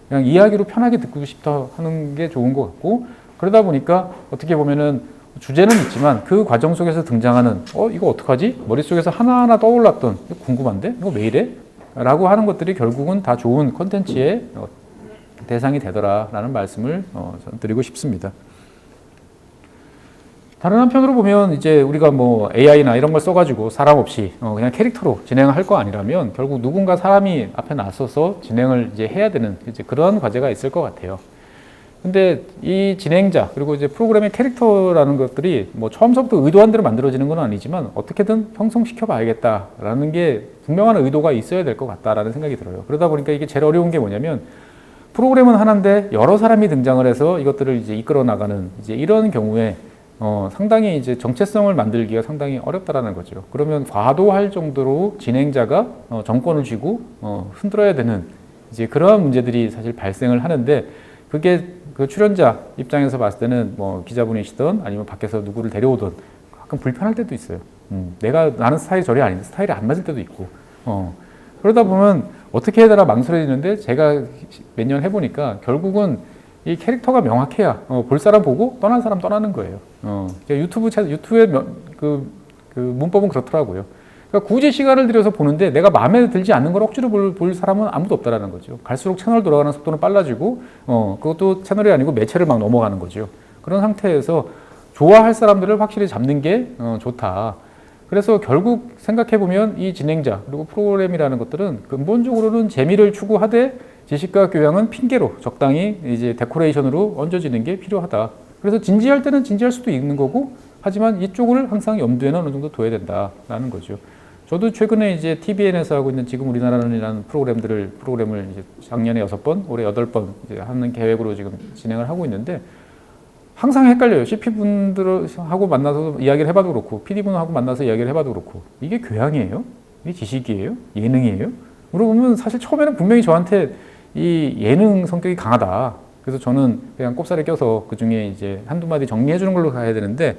그냥 이야기로 편하게 듣고 싶다 하는 게 좋은 것 같고, 그러다 보니까 어떻게 보면은 주제는 있지만 그 과정 속에서 등장하는 이거 어떡하지? 머릿속에서 하나하나 떠올랐던 이거 궁금한데? 이거 왜 이래? 라고 하는 것들이 결국은 다 좋은 컨텐츠의 대상이 되더라라는 말씀을 저는 드리고 싶습니다. 다른 한편으로 보면 이제 우리가 뭐 AI나 이런 걸 써가지고 사람 없이 그냥 캐릭터로 진행할 거 아니라면 결국 누군가 사람이 앞에 나서서 진행을 이제 해야 되는 이제 그런 과제가 있을 것 같아요. 근데 이 진행자 그리고 이제 프로그램의 캐릭터라는 것들이 뭐 처음부터 의도한 대로 만들어지는 건 아니지만 어떻게든 형성시켜 봐야겠다라는 게 분명한 의도가 있어야 될 것 같다라는 생각이 들어요. 그러다 보니까 이게 제일 어려운 게 뭐냐면 프로그램은 하나인데 여러 사람이 등장을 해서 이것들을 이제 이끌어 나가는 이제 이런 경우에 상당히 이제 정체성을 만들기가 상당히 어렵다라는 거죠. 그러면 과도할 정도로 진행자가 정권을 쥐고 흔들어야 되는 이제 그러한 문제들이 사실 발생을 하는데 그게 그 출연자 입장에서 봤을 때는 뭐 기자분이시든 아니면 밖에서 누구를 데려오든 가끔 불편할 때도 있어요. 나는 스타일이 저리 아닌데 스타일이 안 맞을 때도 있고. 그러다 보면 어떻게 해야 되나 망설여지는데 제가 몇 년 해보니까 결국은 이 캐릭터가 명확해야 볼 사람 보고 떠난 사람 떠나는 거예요. 유튜브의 그 문법은 그렇더라고요. 그러니까 굳이 시간을 들여서 보는데 내가 마음에 들지 않는 걸 억지로 볼 사람은 아무도 없다라는 거죠. 갈수록 채널 돌아가는 속도는 빨라지고 그것도 채널이 아니고 매체를 막 넘어가는 거죠. 그런 상태에서 좋아할 사람들을 확실히 잡는 게 좋다. 그래서 결국 생각해보면 이 진행자 그리고 프로그램이라는 것들은 근본적으로는 재미를 추구하되 지식과 교양은 핑계로 적당히 이제 데코레이션으로 얹어지는 게 필요하다. 그래서 진지할 때는 진지할 수도 있는 거고 하지만 이쪽을 항상 염두에는 어느 정도 둬야 된다라는 거죠. 저도 최근에 이제 TVN에서 하고 있는 지금 우리나라는이라는 프로그램을 이제 작년에 6번, 올해 8번 이제 하는 계획으로 지금 진행을 하고 있는데 항상 헷갈려요. CP분들하고 만나서 이야기를 해봐도 그렇고 PD분하고 만나서 이야기를 해봐도 그렇고 이게 교양이에요? 이게 지식이에요? 예능이에요? 물어보면 사실 처음에는 분명히 저한테 이 예능 성격이 강하다. 그래서 저는 그냥 꼽살에 껴서 그 중에 이제 한두 마디 정리해 주는 걸로 가야 되는데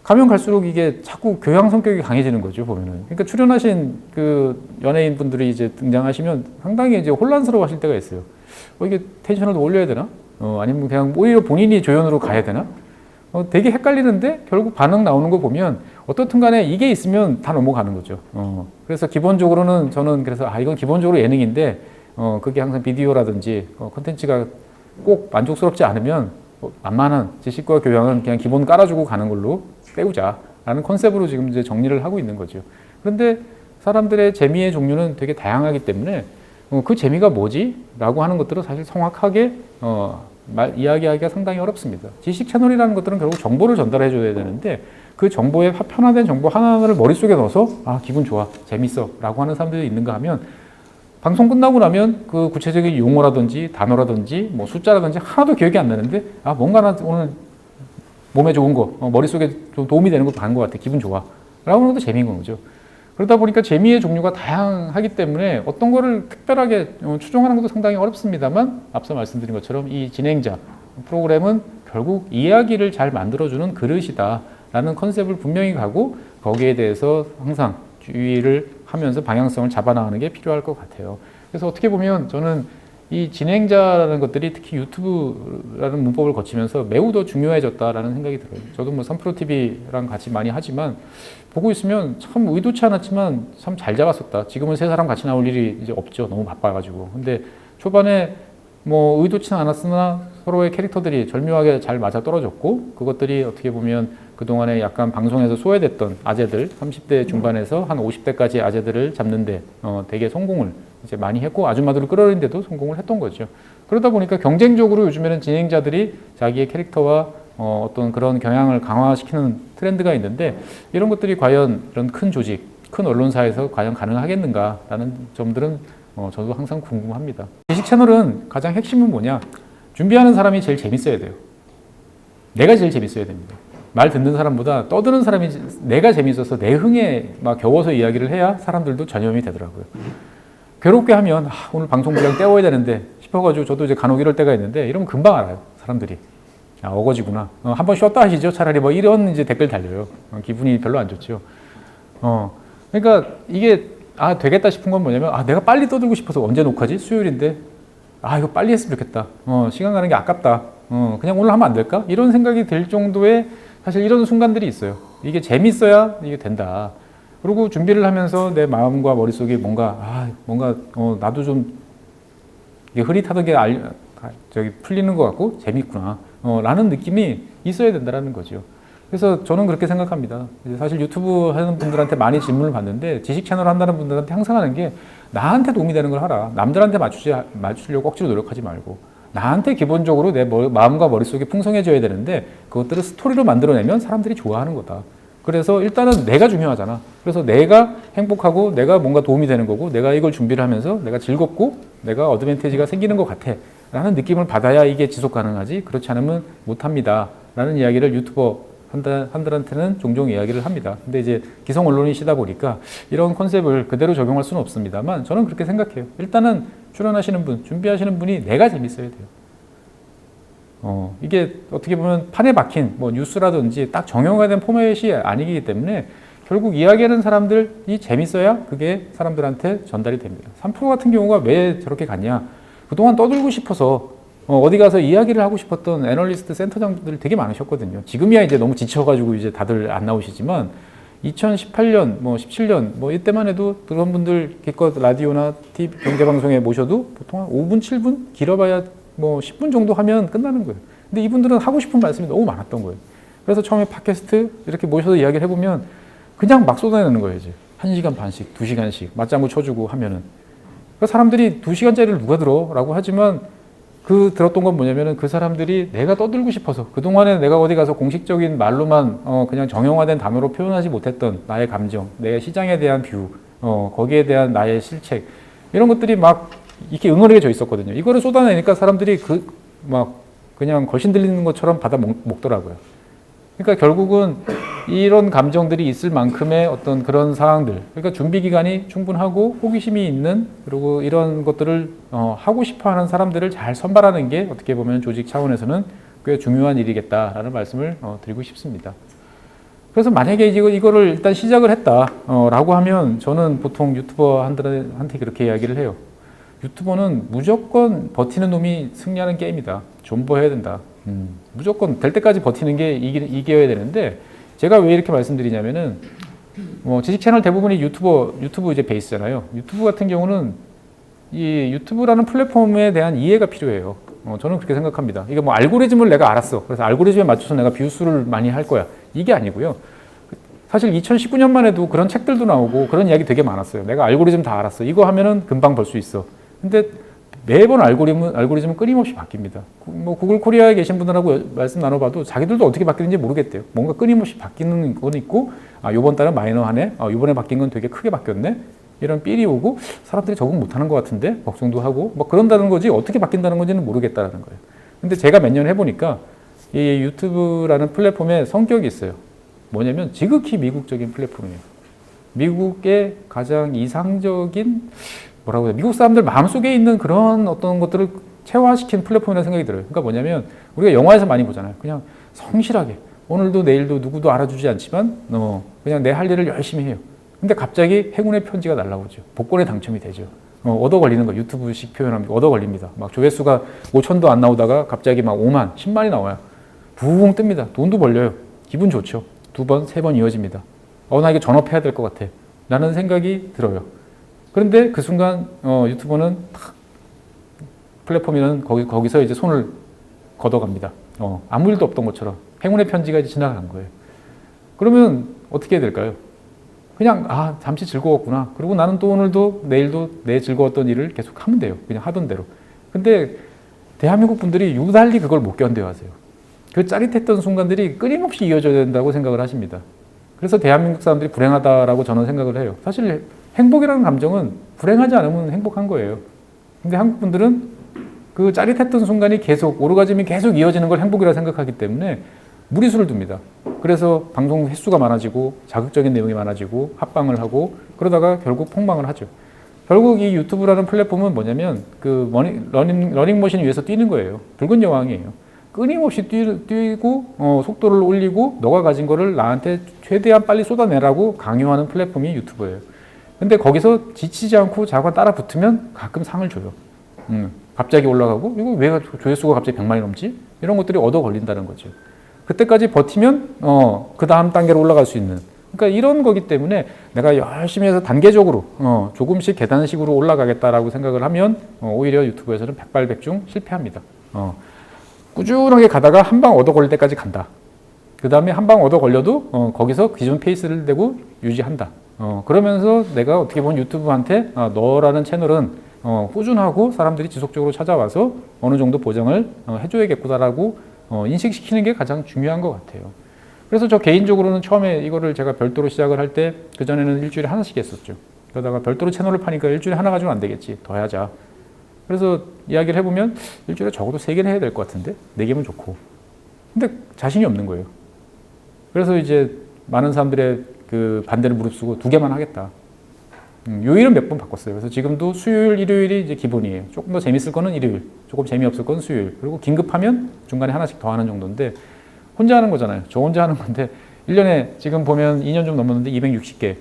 가면 갈수록 이게 자꾸 교양 성격이 강해지는 거죠, 보면은. 그러니까 출연하신 그 연예인 분들이 이제 등장하시면 상당히 이제 혼란스러워 하실 때가 있어요. 이게 텐션을 올려야 되나? 아니면 그냥 오히려 본인이 조연으로 가야 되나? 되게 헷갈리는데 결국 반응 나오는 거 보면 어떻든 간에 이게 있으면 다 넘어가는 거죠. 그래서 기본적으로는 저는 그래서 이건 기본적으로 예능인데 그게 항상 비디오라든지 콘텐츠가 꼭 만족스럽지 않으면 만만한 지식과 교양은 그냥 기본 깔아주고 가는 걸로 때우자라는 컨셉으로 지금 이제 정리를 하고 있는 거죠. 그런데 사람들의 재미의 종류는 되게 다양하기 때문에 그 재미가 뭐지? 라고 하는 것들은 사실 정확하게 이야기하기가 상당히 어렵습니다. 지식 채널이라는 것들은 결국 정보를 전달해 줘야 되는데 그 정보에 편화된 정보 하나하나를 머릿속에 넣어서 기분 좋아, 재밌어 라고 하는 사람들이 있는가 하면 방송 끝나고 나면 그 구체적인 용어라든지 단어라든지 뭐 숫자라든지 하나도 기억이 안 나는데 뭔가 나 오늘 몸에 좋은 거 머릿속에 좀 도움이 되는 거 본 것 같아, 기분 좋아 라고 하는 것도 재미인 거죠. 그러다 보니까 재미의 종류가 다양하기 때문에 어떤 거를 특별하게 추종하는 것도 상당히 어렵습니다만 앞서 말씀드린 것처럼 이 진행자 프로그램은 결국 이야기를 잘 만들어주는 그릇이다 라는 컨셉을 분명히 가고 거기에 대해서 항상 주의를 하면서 방향성을 잡아나가는 게 필요할 것 같아요. 그래서 어떻게 보면 저는 이 진행자라는 것들이 특히 유튜브라는 문법을 거치면서 매우 더 중요해졌다라는 생각이 들어요. 저도 뭐 3프로TV랑 같이 많이 하지만 보고 있으면 참 의도치 않았지만 참 잘 잡았었다. 지금은 세 사람 같이 나올 일이 이제 없죠. 너무 바빠가지고. 근데 초반에 뭐 의도치는 않았으나 서로의 캐릭터들이 절묘하게 잘 맞아 떨어졌고 그것들이 어떻게 보면 그동안에 약간 방송에서 소외됐던 아재들 30대 중반에서 한 50대까지 아재들을 잡는데 되게 성공을 이제 많이 했고 아줌마들을 끌어올리는데도 성공을 했던 거죠. 그러다 보니까 경쟁적으로 요즘에는 진행자들이 자기의 캐릭터와 어떤 그런 경향을 강화시키는 트렌드가 있는데 이런 것들이 과연 이런 큰 조직, 큰 언론사에서 과연 가능하겠는가라는 점들은 저도 항상 궁금합니다. 지식 채널은 가장 핵심은 뭐냐? 준비하는 사람이 제일 재밌어야 돼요. 내가 제일 재밌어야 됩니다. 말 듣는 사람보다 떠드는 사람이 내가 재밌어서 내 흥에 막 겨워서 이야기를 해야 사람들도 전염이 되더라고요. 괴롭게 하면 오늘 방송 분량 때워야 되는데 싶어가지고 저도 이제 간혹 이럴 때가 있는데 이러면 금방 알아요. 사람들이. 어거지구나. 한번 쉬었다 하시죠. 차라리 뭐 이런 이제 댓글 달려요. 기분이 별로 안 좋죠. 그러니까 이게 되겠다 싶은 건 뭐냐면 내가 빨리 떠들고 싶어서 언제 녹화지? 수요일인데 이거 빨리 했으면 좋겠다. 시간 가는 게 아깝다. 그냥 오늘 하면 안 될까? 이런 생각이 들 정도의 사실 이런 순간들이 있어요. 이게 재밌어야 이게 된다. 그리고 준비를 하면서 내 마음과 머릿속에 뭔가 나도 좀 이게 흐릿하게 저기 풀리는 것 같고 재밌구나 라는 느낌이 있어야 된다는 거죠. 그래서 저는 그렇게 생각합니다. 사실 유튜브 하는 분들한테 많이 질문을 받는데 지식 채널 한다는 분들한테 항상 하는 게 나한테 도움이 되는 걸 하라. 남들한테 맞추려고 억지로 노력하지 말고 나한테 기본적으로 내 마음과 머릿속이 풍성해져야 되는데 그것들을 스토리로 만들어내면 사람들이 좋아하는 거다. 그래서 일단은 내가 중요하잖아. 그래서 내가 행복하고 내가 뭔가 도움이 되는 거고 내가 이걸 준비를 하면서 내가 즐겁고 내가 어드밴티지가 생기는 것 같아 라는 느낌을 받아야 이게 지속 가능하지 그렇지 않으면 못합니다 라는 이야기를 유튜버 한들한테는 종종 이야기를 합니다. 근데 이제 기성 언론이시다 보니까 이런 컨셉을 그대로 적용할 수는 없습니다만 저는 그렇게 생각해요. 일단은 출연하시는 분, 준비하시는 분이 내가 재밌어야 돼요. 이게 어떻게 보면 판에 박힌 뭐 뉴스라든지 딱 정형화된 포맷이 아니기 때문에 결국 이야기하는 사람들이 재밌어야 그게 사람들한테 전달이 됩니다. 3프로 같은 경우가 왜 저렇게 갔냐? 그동안 떠들고 싶어서 어디 가서 이야기를 하고 싶었던 애널리스트 센터장들 되게 많으셨거든요. 지금이야 이제 너무 지쳐가지고 이제 다들 안 나오시지만 2018년, 뭐 17년, 뭐 이때만 해도 그런 분들 기껏 라디오나 TV 경제 방송에 모셔도 보통 한 5분, 7분 길어봐야 뭐 10분 정도 하면 끝나는 거예요. 근데 이분들은 하고 싶은 말씀이 너무 많았던 거예요. 그래서 처음에 팟캐스트 이렇게 모셔서 이야기를 해보면 그냥 막 쏟아내는 거예요. 이제 1시간 반씩, 2시간씩 맞장구 쳐주고 하면은. 그러니까 사람들이 2시간짜리를 누가 들어? 라고 하지만 그 들었던 건 뭐냐면은 그 사람들이 내가 떠들고 싶어서 그동안에 내가 어디 가서 공식적인 말로만 그냥 정형화된 단어로 표현하지 못했던 나의 감정, 내 시장에 대한 뷰, 거기에 대한 나의 실책 이런 것들이 막 이렇게 응어리게 져 있었거든요. 이거를 쏟아내니까 사람들이 막 그냥 걸신 들리는 것처럼 받아 먹더라고요. 그러니까 결국은 이런 감정들이 있을 만큼의 어떤 그런 사항들, 그러니까 준비 기간이 충분하고 호기심이 있는 그리고 이런 것들을 하고 싶어하는 사람들을 잘 선발하는 게 어떻게 보면 조직 차원에서는 꽤 중요한 일이겠다라는 말씀을 드리고 싶습니다. 그래서 만약에 이거를 일단 시작을 했다라고 하면 저는 보통 유튜버한테 그렇게 이야기를 해요. 유튜버는 무조건 버티는 놈이 승리하는 게임이다. 존버해야 된다. 무조건 될 때까지 버티는 게 이겨야 되는데 제가 왜 이렇게 말씀드리냐면은 지식 채널 대부분이 유튜브 이제 베이스잖아요. 유튜브 같은 경우는 이 유튜브라는 플랫폼에 대한 이해가 필요해요. 저는 그렇게 생각합니다. 이게 뭐 알고리즘을 내가 알았어. 그래서 알고리즘에 맞춰서 내가 뷰수를 많이 할 거야. 이게 아니고요. 사실 2019년만 해도 그런 책들도 나오고 그런 이야기 되게 많았어요. 내가 알고리즘 다 알았어. 이거 하면은 금방 벌 수 있어. 근데 매번 알고리즘은 끊임없이 바뀝니다. 뭐 구글 코리아에 계신 분들하고 말씀 나눠봐도 자기들도 어떻게 바뀌는지 모르겠대요. 뭔가 끊임없이 바뀌는 건 있고, 요번 달은 마이너하네. 요번에 바뀐 건 되게 크게 바뀌었네. 이런 삘이 오고 사람들이 적응 못하는 것 같은데 걱정도 하고 뭐 그런다는 거지 어떻게 바뀐다는 건지는 모르겠다는 거예요. 근데 제가 몇 년 해보니까 이 유튜브라는 플랫폼의 성격이 있어요. 뭐냐면 지극히 미국적인 플랫폼이에요. 미국의 가장 이상적인 뭐라고 해야 미국 사람들 마음속에 있는 그런 어떤 것들을 체화시킨 플랫폼이라는 생각이 들어요. 그러니까 뭐냐면 우리가 영화에서 많이 보잖아요. 그냥 성실하게 오늘도 내일도 누구도 알아주지 않지만 그냥 내 할 일을 열심히 해요. 근데 갑자기 행운의 편지가 날라오죠. 복권에 당첨이 되죠. 얻어 걸리는 거 유튜브식 표현하면 얻어 걸립니다. 막 조회수가 5천도 안 나오다가 갑자기 막 5만, 10만이 나와요. 부웅 뜹니다. 돈도 벌려요. 기분 좋죠. 2번, 3번 이어집니다. 나 이게 전업해야 될 것 같아. 라는 생각이 들어요. 그런데 그 순간 유튜버는 탁 플랫폼이는 거기서 이제 손을 걷어갑니다. 아무 일도 없던 것처럼 행운의 편지가 이제 지나간 거예요. 그러면 어떻게 해야 될까요? 그냥 잠시 즐거웠구나. 그리고 나는 또 오늘도 내일도 내 즐거웠던 일을 계속 하면 돼요. 그냥 하던 대로. 근데 대한민국 분들이 유달리 그걸 못 견뎌하세요. 그 짜릿했던 순간들이 끊임없이 이어져야 된다고 생각을 하십니다. 그래서 대한민국 사람들이 불행하다라고 저는 생각을 해요. 사실 행복이라는 감정은 불행하지 않으면 행복한 거예요. 근데 한국 분들은 그 짜릿했던 순간이 계속 오르가즘이 계속 이어지는 걸 행복이라 생각하기 때문에 무리수를 둡니다. 그래서 방송 횟수가 많아지고 자극적인 내용이 많아지고 합방을 하고 그러다가 결국 폭망을 하죠. 결국 이 유튜브라는 플랫폼은 뭐냐면 그 러닝머신 위에서 뛰는 거예요. 붉은 여왕이에요. 끊임없이 뛰고 속도를 올리고 너가 가진 거를 나한테 최대한 빨리 쏟아내라고 강요하는 플랫폼이 유튜브예요. 근데 거기서 지치지 않고 자기가 따라 붙으면 가끔 상을 줘요. 갑자기 올라가고 이거 왜 조회수가 갑자기 100만이 넘지? 이런 것들이 얻어 걸린다는 거죠. 그때까지 버티면 그 다음 단계로 올라갈 수 있는 그러니까 이런 거기 때문에 내가 열심히 해서 단계적으로 조금씩 계단식으로 올라가겠다라고 생각을 하면 오히려 유튜브에서는 백발백중 실패합니다. 꾸준하게 가다가 한 방 얻어 걸릴 때까지 간다. 그 다음에 한 방 얻어 걸려도 거기서 기존 페이스를 대고 유지한다. 그러면서 내가 어떻게 보면 유튜브한테 너라는 채널은 꾸준하고 사람들이 지속적으로 찾아와서 어느 정도 보장을 해줘야겠구나라고 인식시키는 게 가장 중요한 것 같아요. 그래서 저 개인적으로는 처음에 이거를 제가 별도로 시작을 할 때 그전에는 일주일에 하나씩 했었죠. 그러다가 별도로 채널을 파니까 일주일에 하나 가지고는 안 되겠지. 더 하자. 그래서 이야기를 해보면 일주일에 적어도 3개는 해야 될 것 같은데 4개면 좋고. 근데 자신이 없는 거예요. 그래서 이제 많은 사람들의 그 반대를 무릅쓰고 2개만 하겠다. 요일은 몇 번 바꿨어요. 그래서 지금도 수요일, 일요일이 이제 기본이에요. 조금 더 재밌을 거는 일요일, 조금 재미없을 거는 수요일. 그리고 긴급하면 중간에 하나씩 더 하는 정도인데 혼자 하는 거잖아요. 저 혼자 하는 건데 1년에 지금 보면 2년 좀 넘었는데 260개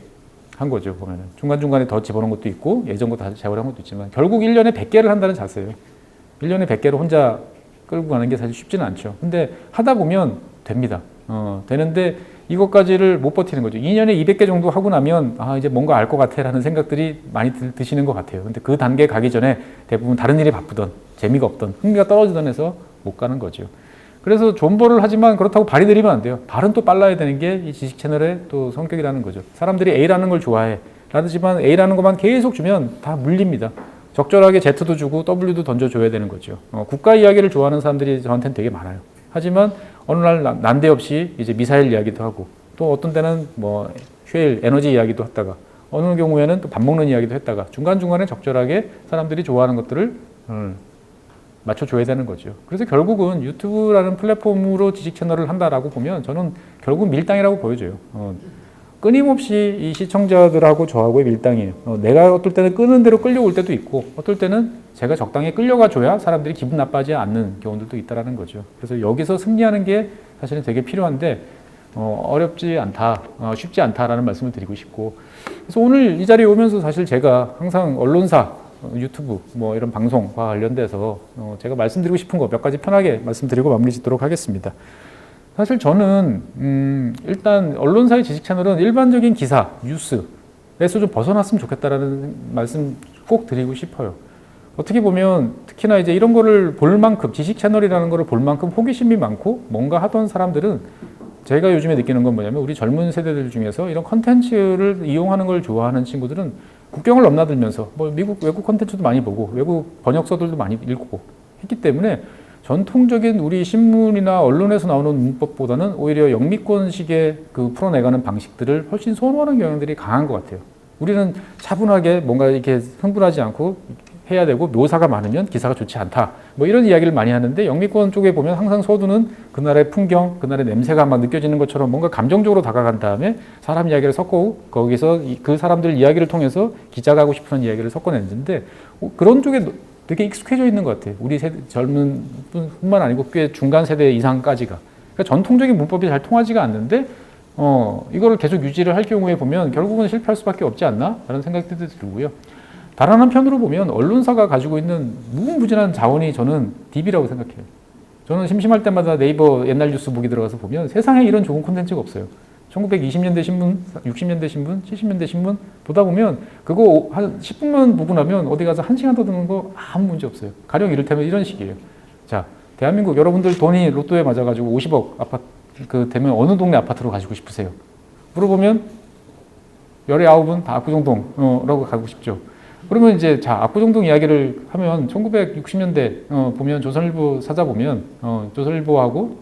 한 거죠. 보면은 중간중간에 더 집어넣은 것도 있고 예전 거 다 제거한 것도 있지만 결국 1년에 100개를 한다는 자세예요. 1년에 100개를 혼자 끌고 가는 게 사실 쉽지는 않죠. 근데 하다 보면 됩니다. 되는데 이것까지를 못 버티는 거죠. 2년에 200개 정도 하고 나면 이제 뭔가 알 것 같아 라는 생각들이 많이 드시는 것 같아요. 근데 그 단계 가기 전에 대부분 다른 일이 바쁘던 재미가 없던 흥미가 떨어지던 해서 못 가는 거죠. 그래서 존버를 하지만 그렇다고 발이 느리면 안 돼요. 발은 또 빨라야 되는 게 이 지식 채널의 또 성격이라는 거죠. 사람들이 A라는 걸 좋아해. 라지만 A라는 것만 계속 주면 다 물립니다. 적절하게 Z도 주고 W도 던져줘야 되는 거죠. 국가 이야기를 좋아하는 사람들이 저한테는 되게 많아요. 하지만 어느 날 난데없이 이제 미사일 이야기도 하고 또 어떤 때는 뭐 쉐일 에너지 이야기도 했다가 어느 경우에는 또 밥 먹는 이야기도 했다가 중간중간에 적절하게 사람들이 좋아하는 것들을 맞춰줘야 되는 거죠. 그래서 결국은 유튜브라는 플랫폼으로 지식 채널을 한다라고 보면 저는 결국 밀당이라고 보여져요. 끊임없이 이 시청자들하고 저하고의 밀당이에요. 내가 어떨 때는 끄는 대로 끌려올 때도 있고 어떨 때는 제가 적당히 끌려가 줘야 사람들이 기분 나빠하지 않는 경우들도 있다라는 거죠. 그래서 여기서 승리하는 게 사실은 되게 필요한데 어렵지 않다, 쉽지 않다라는 말씀을 드리고 싶고 그래서 오늘 이 자리에 오면서 사실 제가 항상 언론사 유튜브 뭐 이런 방송과 관련돼서 제가 말씀드리고 싶은 거 몇 가지 편하게 말씀드리고 마무리 짓도록 하겠습니다. 사실 저는 일단 언론사의 지식 채널은 일반적인 기사, 뉴스에서 좀 벗어났으면 좋겠다라는 말씀 꼭 드리고 싶어요. 어떻게 보면 특히나 이제 이런 거를 볼 만큼 지식 채널이라는 거를 볼 만큼 호기심이 많고 뭔가 하던 사람들은 제가 요즘에 느끼는 건 뭐냐면 우리 젊은 세대들 중에서 이런 컨텐츠를 이용하는 걸 좋아하는 친구들은 국경을 넘나들면서 뭐 미국 외국 컨텐츠도 많이 보고 외국 번역서들도 많이 읽고 했기 때문에 전통적인 우리 신문이나 언론에서 나오는 문법보다는 오히려 영미권식의 그 풀어내가는 방식들을 훨씬 선호하는 경향들이 강한 것 같아요. 우리는 차분하게 뭔가 이렇게 흥분하지 않고 해야 되고 묘사가 많으면 기사가 좋지 않다. 뭐 이런 이야기를 많이 하는데 영미권 쪽에 보면 항상 서두는 그날의 풍경, 그날의 냄새가 막 느껴지는 것처럼 뭔가 감정적으로 다가간 다음에 사람 이야기를 섞고 거기서 그 사람들 이야기를 통해서 기자가 하고 싶은 이야기를 섞어내는데 그런 쪽에 되게 익숙해져 있는 것 같아요. 우리 세대, 젊은 뿐만 아니고 꽤 중간 세대 이상까지가. 그러니까 전통적인 문법이 잘 통하지가 않는데 이거를 계속 유지를 할 경우에 보면 결국은 실패할 수밖에 없지 않나? 라는 생각도 들고요. 다른 한편으로 보면 언론사가 가지고 있는 무궁무진한 자원이 저는 DB라고 생각해요. 저는 심심할 때마다 네이버 옛날 뉴스 보기 들어가서 보면 세상에 이런 좋은 콘텐츠가 없어요. 1920년대 신문, 60년대 신문, 70년대 신문 보다 보면 그거 한 10분만 보고 나면 어디 가서 1시간 더 듣는 거 아무 문제 없어요. 가령 이를테면 이런 식이에요. 자, 대한민국 여러분들 돈이 로또에 맞아가지고 50억 아파트 되면 어느 동네 아파트로 가시고 싶으세요? 물어보면 열의 9은 다 압구정동라고 가고 싶죠. 그러면 이제 압구정동 이야기를 하면 1960년대 보면 조선일보 찾아보면 조선일보하고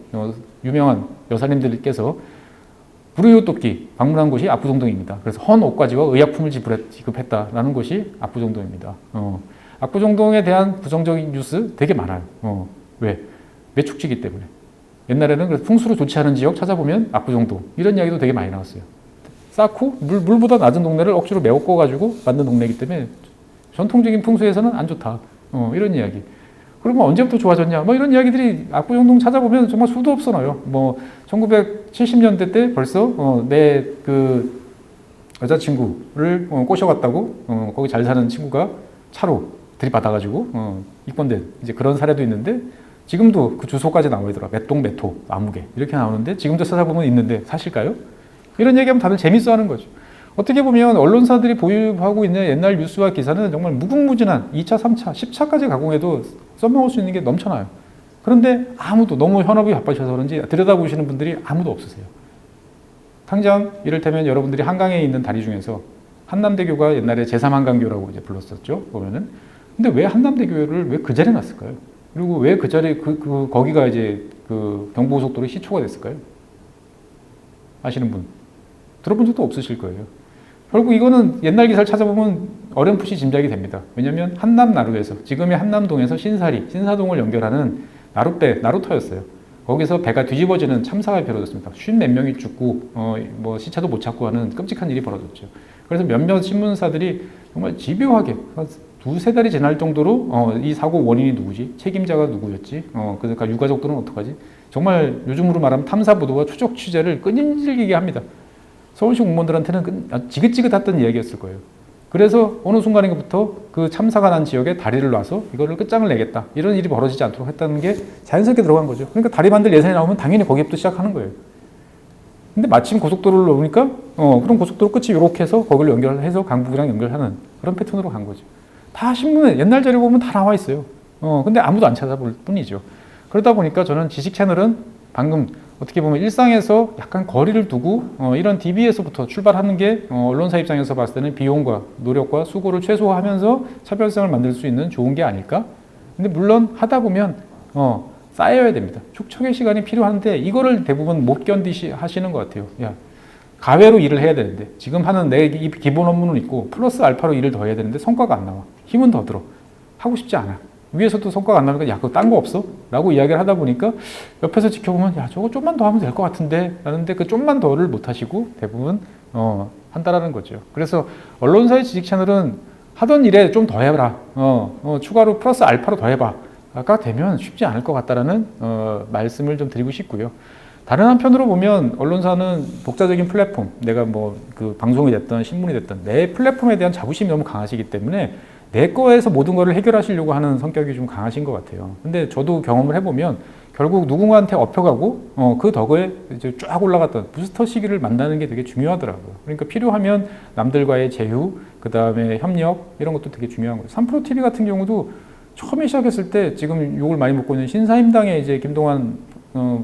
유명한 여사님들께서 불우이웃돕기 방문한 곳이 압구정동입니다. 그래서 헌 옷가지와 의약품을 지급했다라는 곳이 압구정동입니다. 압구정동에 대한 부정적인 뉴스 되게 많아요. 왜? 매축지기 때문에. 옛날에는 그래서 풍수로 좋지 않은 지역 찾아보면 압구정동 이런 이야기도 되게 많이 나왔어요. 쌓고 물보다 낮은 동네를 억지로 메꿔가지고 만든 동네이기 때문에 전통적인 풍수에서는 안 좋다. 이런 이야기. 그러면 언제부터 좋아졌냐? 뭐 이런 이야기들이 압구정동 찾아보면 정말 수도 없어 나요. 뭐 1970년대 때 벌써 내 그 여자친구를 꼬셔갔다고 거기 잘 사는 친구가 차로 들이받아가지고 입건된 이제 그런 사례도 있는데 지금도 그 주소까지 나오더라. 몇 동 몇 호 아무개 이렇게 나오는데 지금도 찾아보면 있는데 사실까요? 이런 얘기하면 다들 재밌어하는 거죠. 어떻게 보면 언론사들이 보유하고 있는 옛날 뉴스와 기사는 정말 무궁무진한 2차, 3차, 10차까지 가공해도 써먹을 수 있는 게 넘쳐나요. 그런데 아무도 너무 현업이 바빠져서 그런지 들여다보시는 분들이 아무도 없으세요. 당장 이를테면 여러분들이 한강에 있는 다리 중에서 한남대교가 옛날에 제3한강교라고 이제 불렀었죠. 보면은. 근데 왜 한남대교를 왜 그 자리에 놨을까요? 그리고 왜 그 자리에 거기가 이제 그 경부고속도로 시초가 됐을까요? 아시는 분? 들어본 적도 없으실 거예요. 결국 이거는 옛날 기사를 찾아보면 어렴풋이 짐작이 됩니다. 왜냐하면 한남나루에서 지금의 한남동에서 신사동을 연결하는 나루터였어요. 거기서 배가 뒤집어지는 참사가 벌어졌습니다. 50몇 명이 죽고 뭐 시체도 못 찾고 하는 끔찍한 일이 벌어졌죠. 그래서 몇몇 신문사들이 정말 집요하게 두세 달이 지날 정도로 이 사고 원인이 누구지? 책임자가 누구였지? 그러니까 유가족들은 어떡하지? 정말 요즘으로 말하면 탐사보도와 추적 취재를 끈질기게 합니다. 서울시 공무원들한테는 지긋지긋했던 이야기였을 거예요. 그래서 어느 순간부터 그 참사가 난 지역에 다리를 놔서 이거를 끝장을 내겠다. 이런 일이 벌어지지 않도록 했다는 게 자연스럽게 들어간 거죠. 그러니까 다리 만들 예산이 나오면 당연히 거기부터 시작하는 거예요. 근데 마침 고속도로를 놓으니까 그럼 고속도로 끝이 이렇게 해서 거기를 연결해서 강북이랑 연결하는 그런 패턴으로 간 거죠. 다 신문에 옛날 자료 보면 다 나와 있어요. 근데 아무도 안 찾아볼 뿐이죠. 그러다 보니까 저는 지식 채널은 방금 어떻게 보면 일상에서 약간 거리를 두고 이런 DB에서부터 출발하는 게 언론사 입장에서 봤을 때는 비용과 노력과 수고를 최소화하면서 차별성을 만들 수 있는 좋은 게 아닐까? 근데 물론 하다 보면 쌓여야 됩니다. 축적의 시간이 필요한데 이거를 대부분 못 하시는 것 같아요. 야, 가외로 일을 해야 되는데 지금 하는 내 기본 업무는 있고 플러스 알파로 일을 더 해야 되는데 성과가 안 나와. 힘은 더 들어. 하고 싶지 않아. 위에서도 성과가 안 나니까 야, 그거 딴 거 없어? 라고 이야기를 하다 보니까 옆에서 지켜보면 야, 저거 좀만 더 하면 될 것 같은데 라는데 그 좀만 더를 못 하시고 대부분 한다라는 거죠. 그래서 언론사의 지식 채널은 하던 일에 좀 더 해봐라. 추가로 플러스 알파로 더 해봐. 가 되면 쉽지 않을 것 같다라는 말씀을 좀 드리고 싶고요. 다른 한편으로 보면 언론사는 독자적인 플랫폼, 내가 뭐 그 방송이 됐든 신문이 됐든 내 플랫폼에 대한 자부심이 너무 강하시기 때문에 내 거에서 모든 거를 해결하시려고 하는 성격이 좀 강하신 것 같아요. 근데 저도 경험을 해보면 결국 누군가한테 업혀가고 그 덕에 이제 쫙 올라갔던 부스터 시기를 만나는 게 되게 중요하더라고요. 그러니까 필요하면 남들과의 제휴, 그 다음에 협력 이런 것도 되게 중요한 거예요. 3프로 TV 같은 경우도 처음에 시작했을 때 지금 욕을 많이 먹고 있는 신사임당에 이제 김동완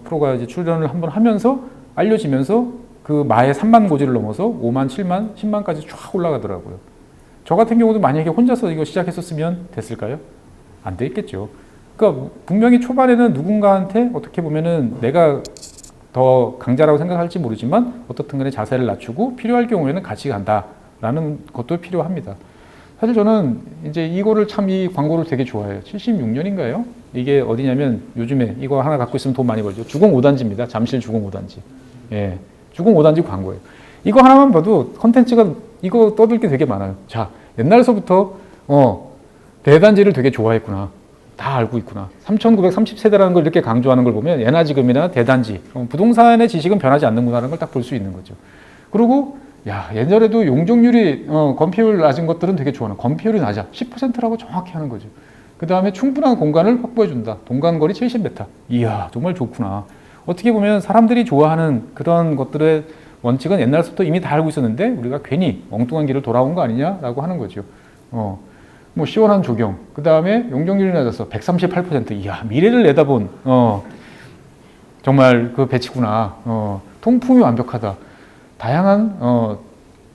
프로가 이제 출연을 한번 하면서 알려지면서 그 마의 3만 고지를 넘어서 5만, 7만, 10만까지 쫙 올라가더라고요. 저 같은 경우도 만약에 혼자서 이거 시작했었으면 됐을까요? 안 됐겠죠. 그러니까 분명히 초반에는 누군가한테 어떻게 보면은 내가 더 강자라고 생각할지 모르지만 어떻든 간에 자세를 낮추고 필요할 경우에는 같이 간다라는 것도 필요합니다. 사실 저는 이제 이거를 참 이 광고를 되게 좋아해요. 76년인가요? 이게 어디냐면 요즘에 이거 하나 갖고 있으면 돈 많이 벌죠. 주공 5단지입니다. 잠실 주공 5단지. 예. 주공 5단지 광고예요. 이거 하나만 봐도 컨텐츠가 이거 떠들 게 되게 많아요. 자, 옛날서부터 대단지를 되게 좋아했구나. 다 알고 있구나. 3,930세대라는 걸 이렇게 강조하는 걸 보면 예나 지금이나 대단지, 부동산의 지식은 변하지 않는구나라는 걸 딱 볼 수 있는 거죠. 그리고 야, 예전에도 용적률이 건폐율 낮은 것들은 되게 좋아하는 건폐율이 낮아. 10%라고 정확히 하는 거죠. 그 다음에 충분한 공간을 확보해 준다. 동간거리 70m. 이야, 정말 좋구나. 어떻게 보면 사람들이 좋아하는 그런 것들의 원칙은 옛날부터 이미 다 알고 있었는데 우리가 괜히 엉뚱한 길을 돌아온 거 아니냐라고 하는 거죠. 뭐 시원한 조경. 그 다음에 용적률이 낮아서 138%. 이야, 미래를 내다본 정말 그 배치구나. 통풍이 완벽하다. 다양한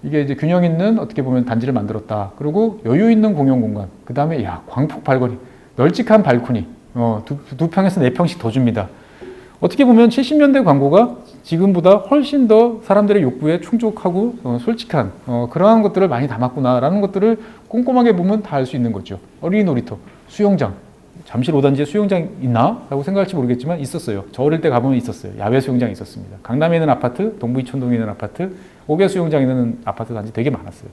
이게 이제 균형 있는 어떻게 보면 단지를 만들었다. 그리고 여유 있는 공용 공간. 그 다음에 야, 광폭 발거리, 널찍한 발코니. 두 평에서 4평씩 더 줍니다. 어떻게 보면 70년대 광고가 지금보다 훨씬 더 사람들의 욕구에 충족하고 솔직한 그러한 것들을 많이 담았구나라는 것들을 꼼꼼하게 보면 다 알 수 있는 거죠. 어린이 놀이터, 수영장. 잠실 5단지에 수영장 있나? 라고 생각할지 모르겠지만 있었어요. 저 어릴 때 가보면 있었어요. 야외 수영장이 있었습니다. 강남에 있는 아파트, 동부이촌동에 있는 아파트, 옥외 수영장에 있는 아파트 단지 되게 많았어요.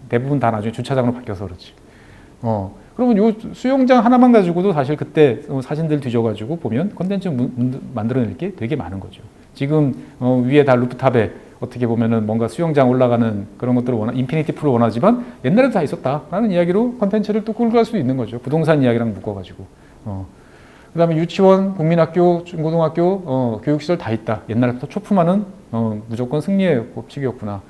대부분 다 나중에 주차장으로 바뀌어서 그렇지. 그러면 요 수영장 하나만 가지고도 사실 그때 사진들 뒤져가지고 보면 컨텐츠 만들어낼 게 되게 많은 거죠. 지금 위에 다 루프탑에 어떻게 보면은 뭔가 수영장 올라가는 그런 것들을 인피니티 풀을 원하지만 옛날에도 다 있었다라는 이야기로 컨텐츠를 또 끌고 갈 수 있는 거죠. 부동산 이야기랑 묶어가지고. 그 다음에 유치원, 국민학교, 중고등학교, 교육시설 다 있다. 옛날부터 초품화는 무조건 승리의 법칙이었구나.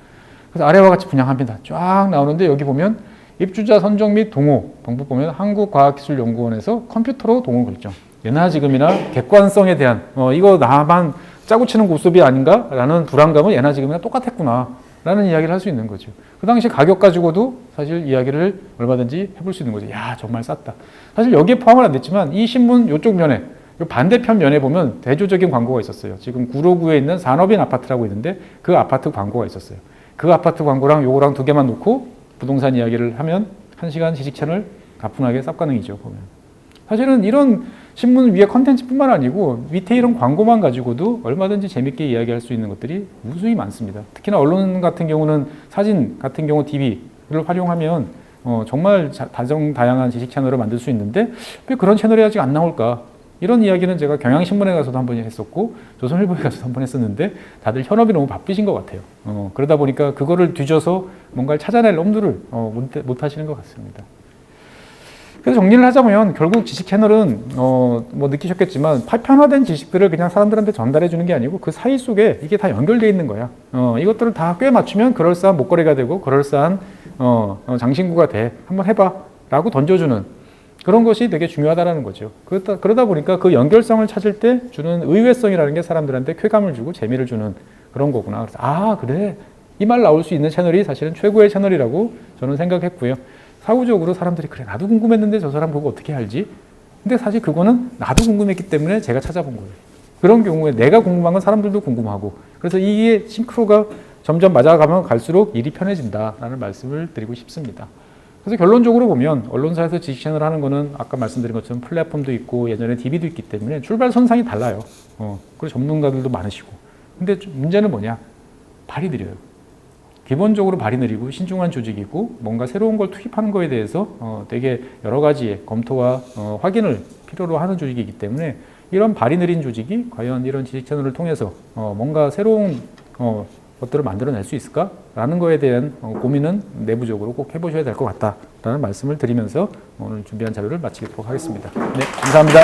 그래서 아래와 같이 분양합니다. 쫙 나오는데 여기 보면 입주자 선정 및 동호 방법 보면 한국과학기술연구원에서 컴퓨터로 동호 결정. 예나 지금이나 객관성에 대한 이거 나만 짜고 치는 고스톱이 아닌가라는 불안감은 예나 지금이나 똑같았구나 라는 이야기를 할 수 있는 거죠. 그 당시 가격 가지고도 사실 이야기를 얼마든지 해볼 수 있는 거죠. 야, 정말 쌌다. 사실 여기에 포함은 안 됐지만 이 신문 이쪽 면에, 반대편 면에 보면 대조적인 광고가 있었어요. 지금 구로구에 있는 산업인 아파트라고 있는데 그 아파트 광고가 있었어요. 그 아파트 광고랑 요거랑 두 개만 놓고 부동산 이야기를 하면 1시간 지식 채널 가뿐하게 쌉 가능이죠. 보면. 사실은 이런 신문 위에 컨텐츠뿐만 아니고 밑에 이런 광고만 가지고도 얼마든지 재밌게 이야기할 수 있는 것들이 무수히 많습니다. 특히나 언론 같은 경우는 사진 같은 경우 TV를 활용하면 정말 다양한 지식 채널을 만들 수 있는데 왜 그런 채널이 아직 안 나올까? 이런 이야기는 제가 경향신문에 가서도 한 번 했었고 조선일보에 가서도 한 번 했었는데 다들 현업이 너무 바쁘신 것 같아요. 그러다 보니까 그거를 뒤져서 뭔가를 찾아낼 엄두를 못 하시는 것 같습니다. 그래서 정리를 하자면 결국 지식 채널은 뭐 느끼셨겠지만 파편화된 지식들을 그냥 사람들한테 전달해 주는 게 아니고 그 사이 속에 이게 다 연결되어 있는 거야. 이것들을 다 꽤 맞추면 그럴싸한 목걸이가 되고 그럴싸한 장신구가 돼. 한번 해봐 라고 던져주는 그런 것이 되게 중요하다는 거죠. 그러다 보니까 그 연결성을 찾을 때 주는 의외성이라는 게 사람들한테 쾌감을 주고 재미를 주는 그런 거구나. 그래서 아 그래 이 말 나올 수 있는 채널이 사실은 최고의 채널이라고 저는 생각했고요. 사후적으로 사람들이 그래 나도 궁금했는데 저 사람 그거 어떻게 알지? 근데 사실 그거는 나도 궁금했기 때문에 제가 찾아본 거예요. 그런 경우에 내가 궁금한 건 사람들도 궁금하고 그래서 이게 싱크로가 점점 맞아가면 갈수록 일이 편해진다라는 말씀을 드리고 싶습니다. 그래서 결론적으로 보면 언론사에서 지식 채널 하는 거는 아까 말씀드린 것처럼 플랫폼도 있고 예전에 DB도 있기 때문에 출발선상이 달라요. 그리고 전문가들도 많으시고. 근데 문제는 뭐냐? 발이 느려요. 기본적으로 발이 느리고 신중한 조직이고 뭔가 새로운 걸 투입하는 거에 대해서 되게 여러 가지의 검토와 확인을 필요로 하는 조직이기 때문에 이런 발이 느린 조직이 과연 이런 지식 채널을 통해서 뭔가 새로운 것들을 만들어낼 수 있을까라는 거에 대한 고민은 내부적으로 꼭 해보셔야 될 것 같다라는 말씀을 드리면서 오늘 준비한 자료를 마치도록 하겠습니다. 네, 감사합니다.